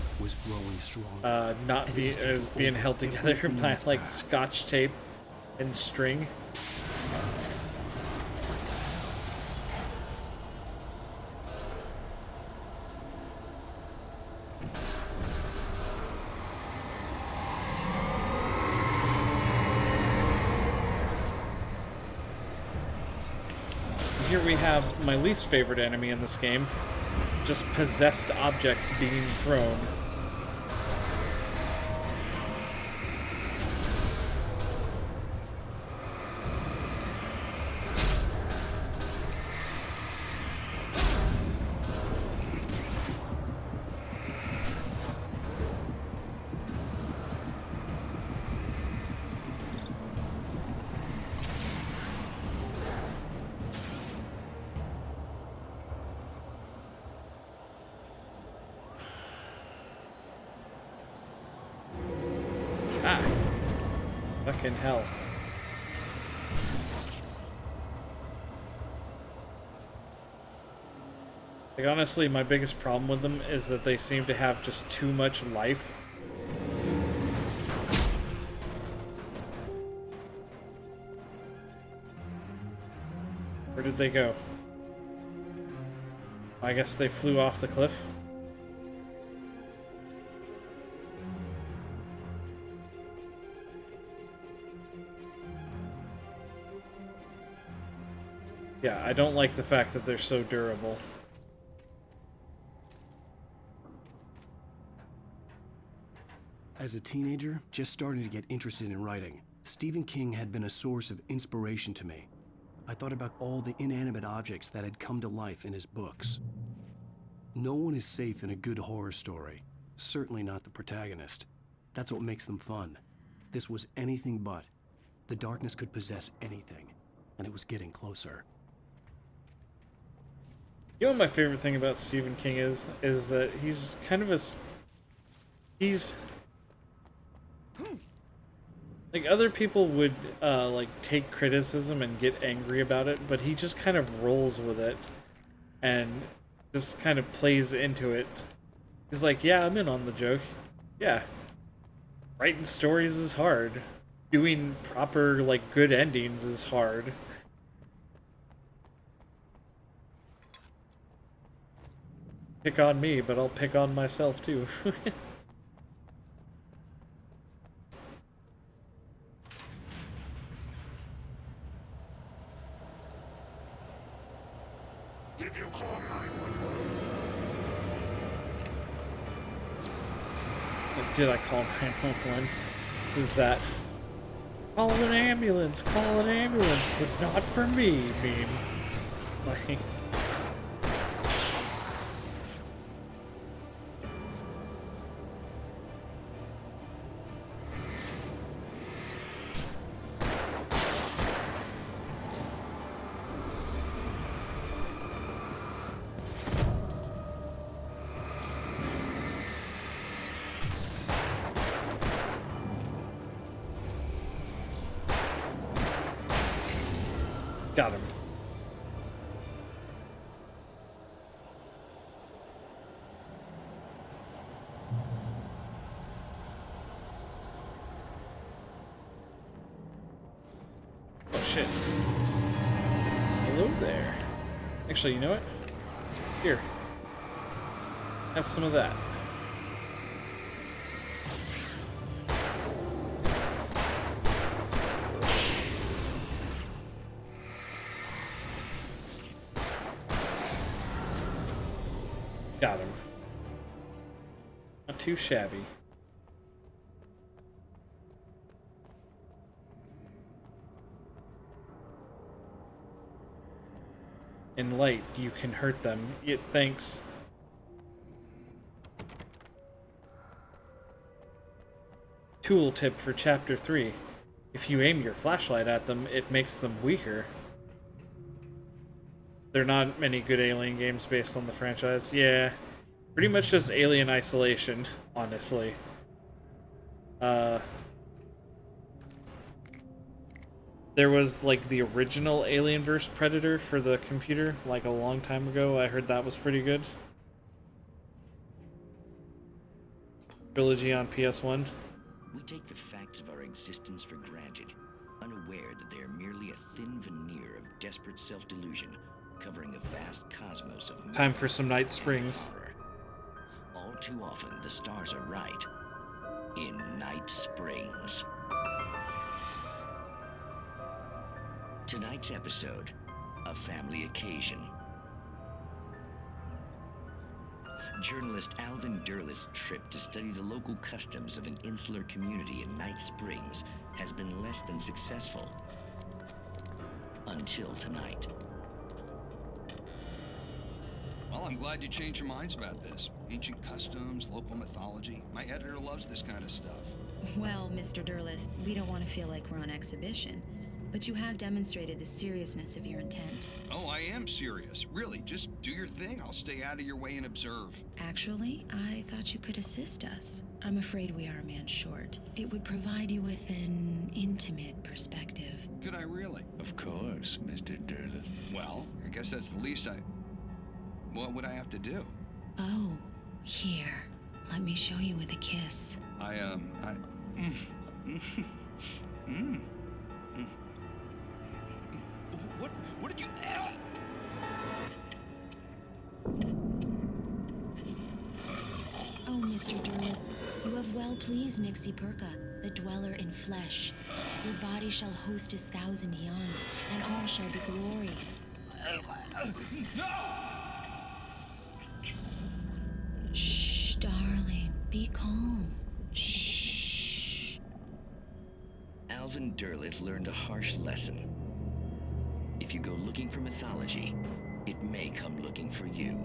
being held together by like scotch tape and string. Here we have my least favorite enemy in this game, just possessed objects being thrown. Fucking hell. Like, honestly, my biggest problem with them is that they seem to have just too much life. Where did they go? I guess they flew off the cliff. Yeah, I don't like the fact that they're so durable. As a teenager, just starting to get interested in writing, Stephen King had been a source of inspiration to me. I thought about all the inanimate objects that had come to life in his books. No one is safe in a good horror story. Certainly not the protagonist. That's what makes them fun. This was anything but. The darkness could possess anything, and it was getting closer. You know what my favorite thing about Stephen King is that he's kind of he's like, other people would like take criticism and get angry about it, but he just kind of rolls with it and just kind of plays into it. He's like, yeah, I'm in on the joke. Yeah. Writing stories is hard. Doing proper, like, good endings is hard. Pick on me, but I'll pick on myself too. Did you call 911? Did I call 911? This is that call an ambulance, but not for me meme. Like, got him. Oh shit. Hello there. Actually, you know what? Here. Have some of that. Got him. Not too shabby. In light, you can hurt them. Thanks. Tool tip for Chapter 3. If you aim your flashlight at them, it makes them weaker. There are not many good Alien games based on the franchise. Yeah, pretty much just Alien Isolation, honestly. There was like the original Alien vs. Predator for the computer, like a long time ago. I heard that was pretty good. Trilogy on PS1. We take the facts of our existence for granted, unaware that they are merely a thin veneer of desperate self-delusion, covering a vast cosmos of Time for some Night Springs. horror. All too often, the stars are right. In Night Springs. Tonight's episode, a family occasion. Journalist Alvin Derleth's trip to study the local customs of an insular community in Night Springs has been less than successful. Until tonight. Well, I'm glad you changed your minds about this. Ancient customs, local mythology. My editor loves this kind of stuff. Well, Mr. Derleth, we don't want to feel like we're on exhibition, but you have demonstrated the seriousness of your intent. Oh, I am serious. Really, just do your thing. I'll stay out of your way and observe. Actually, I thought you could assist us. I'm afraid we are a man short. It would provide you with an intimate perspective. Could I really? Of course, Mr. Derleth. Well, I guess that's the least I... What would I have to do? Oh, here. Let me show you with a kiss. What did you... Oh, Mr. Derleth, you have well pleased Nixie Perka, the dweller in flesh. Your body shall host his 1,000 young, and all shall be glory. Shh, darling, be calm. Shh. Alvin Derleth learned a harsh lesson. If you go looking for mythology, it may come looking for you.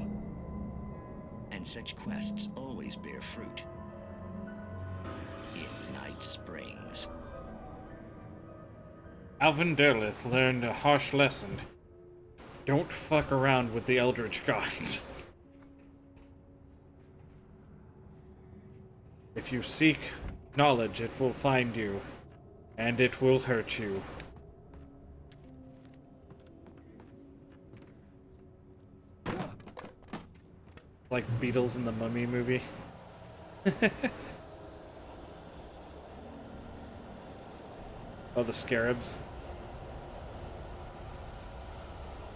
And such quests always bear fruit. In Night Springs. Alvin Derleth learned a harsh lesson. Don't fuck around with the Eldritch Gods. If you seek knowledge, it will find you, and it will hurt you. Like the Beatles in the Mummy movie. Oh, the scarabs.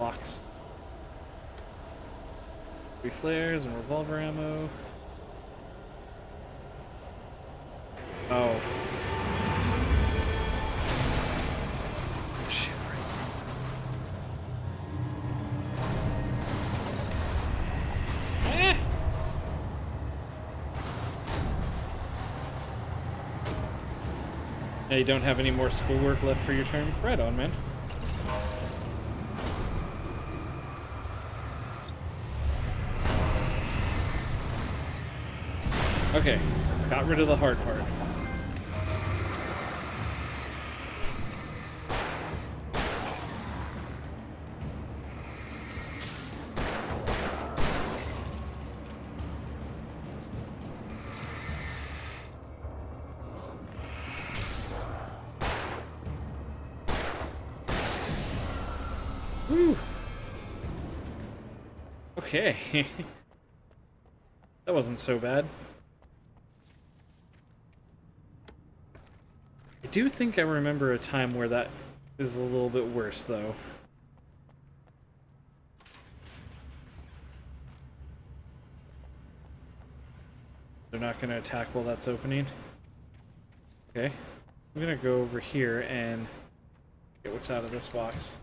Locks. 3 flares and revolver ammo. Oh. Shit, right. Yeah, you don't have any more schoolwork left for your term? Right on, man. Okay, got rid of the hard part. Woo. Okay. That wasn't so bad. I do think I remember a time where that is a little bit worse, though. They're not going to attack while that's opening. Okay. I'm going to go over here and get what's out of this box.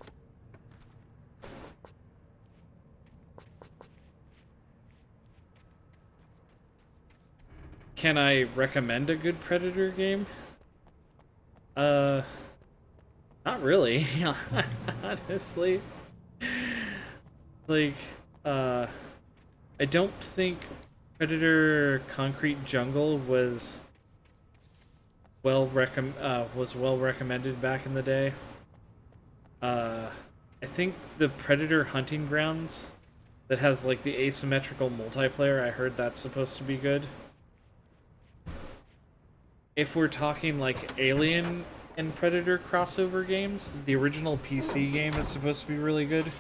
Can I recommend a good Predator game? Not really, honestly. Like, I don't think Predator Concrete Jungle was well recommended back in the day. I think the Predator Hunting Grounds that has like the asymmetrical multiplayer, I heard that's supposed to be good. If we're talking like Alien and Predator crossover games. The original PC game is supposed to be really good,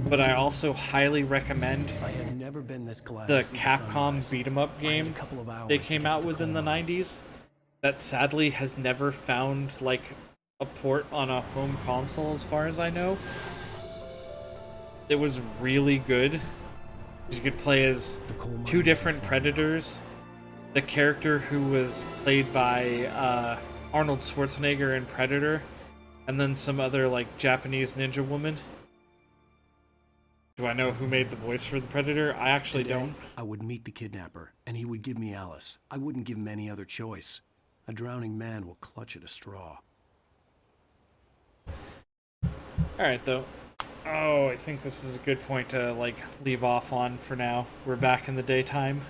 but I also highly recommend I had never been this glad the to see Capcom sunrise. beat 'em up I had a game couple of hours they to came get to out the with in coal the mine. 90s that sadly has never found like a port on a home console as far as I know. It was really good. You could play as two different Predators. The character who was played by Arnold Schwarzenegger in Predator, and then some other like Japanese ninja woman. Do I know who made the voice for the Predator? I actually Today, don't. I would meet the kidnapper, and he would give me Alice. I wouldn't give him any other choice. A drowning man will clutch at a straw. Alright, though. Oh, I think this is a good point to, like, leave off on for now. We're back in the daytime.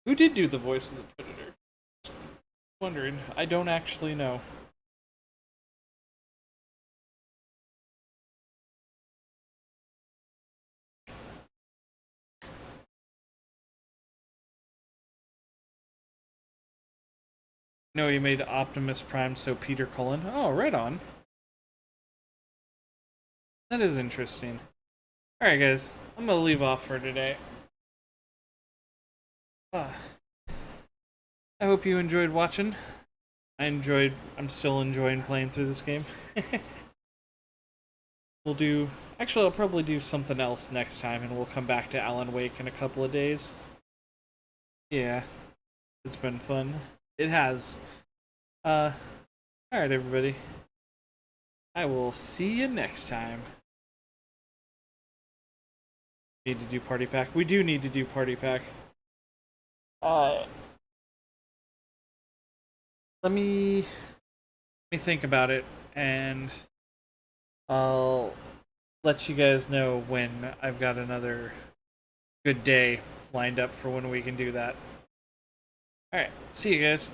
Who did do the voice of the Predator? Wondering. I don't actually know. No, he made Optimus Prime, so Peter Cullen. Oh, right on. That is interesting. Alright, guys. I'm gonna leave off for today. I hope you enjoyed watching. I'm still enjoying playing through this game. Actually, I'll probably do something else next time, and we'll come back to Alan Wake in a couple of days. Yeah. It's been fun. It has. Alright, everybody. I will see you next time. Need to do Party Pack? We do need to do Party Pack. Let me think about it, and I'll let you guys know when I've got another good day lined up for when we can do that. Alright, see you guys.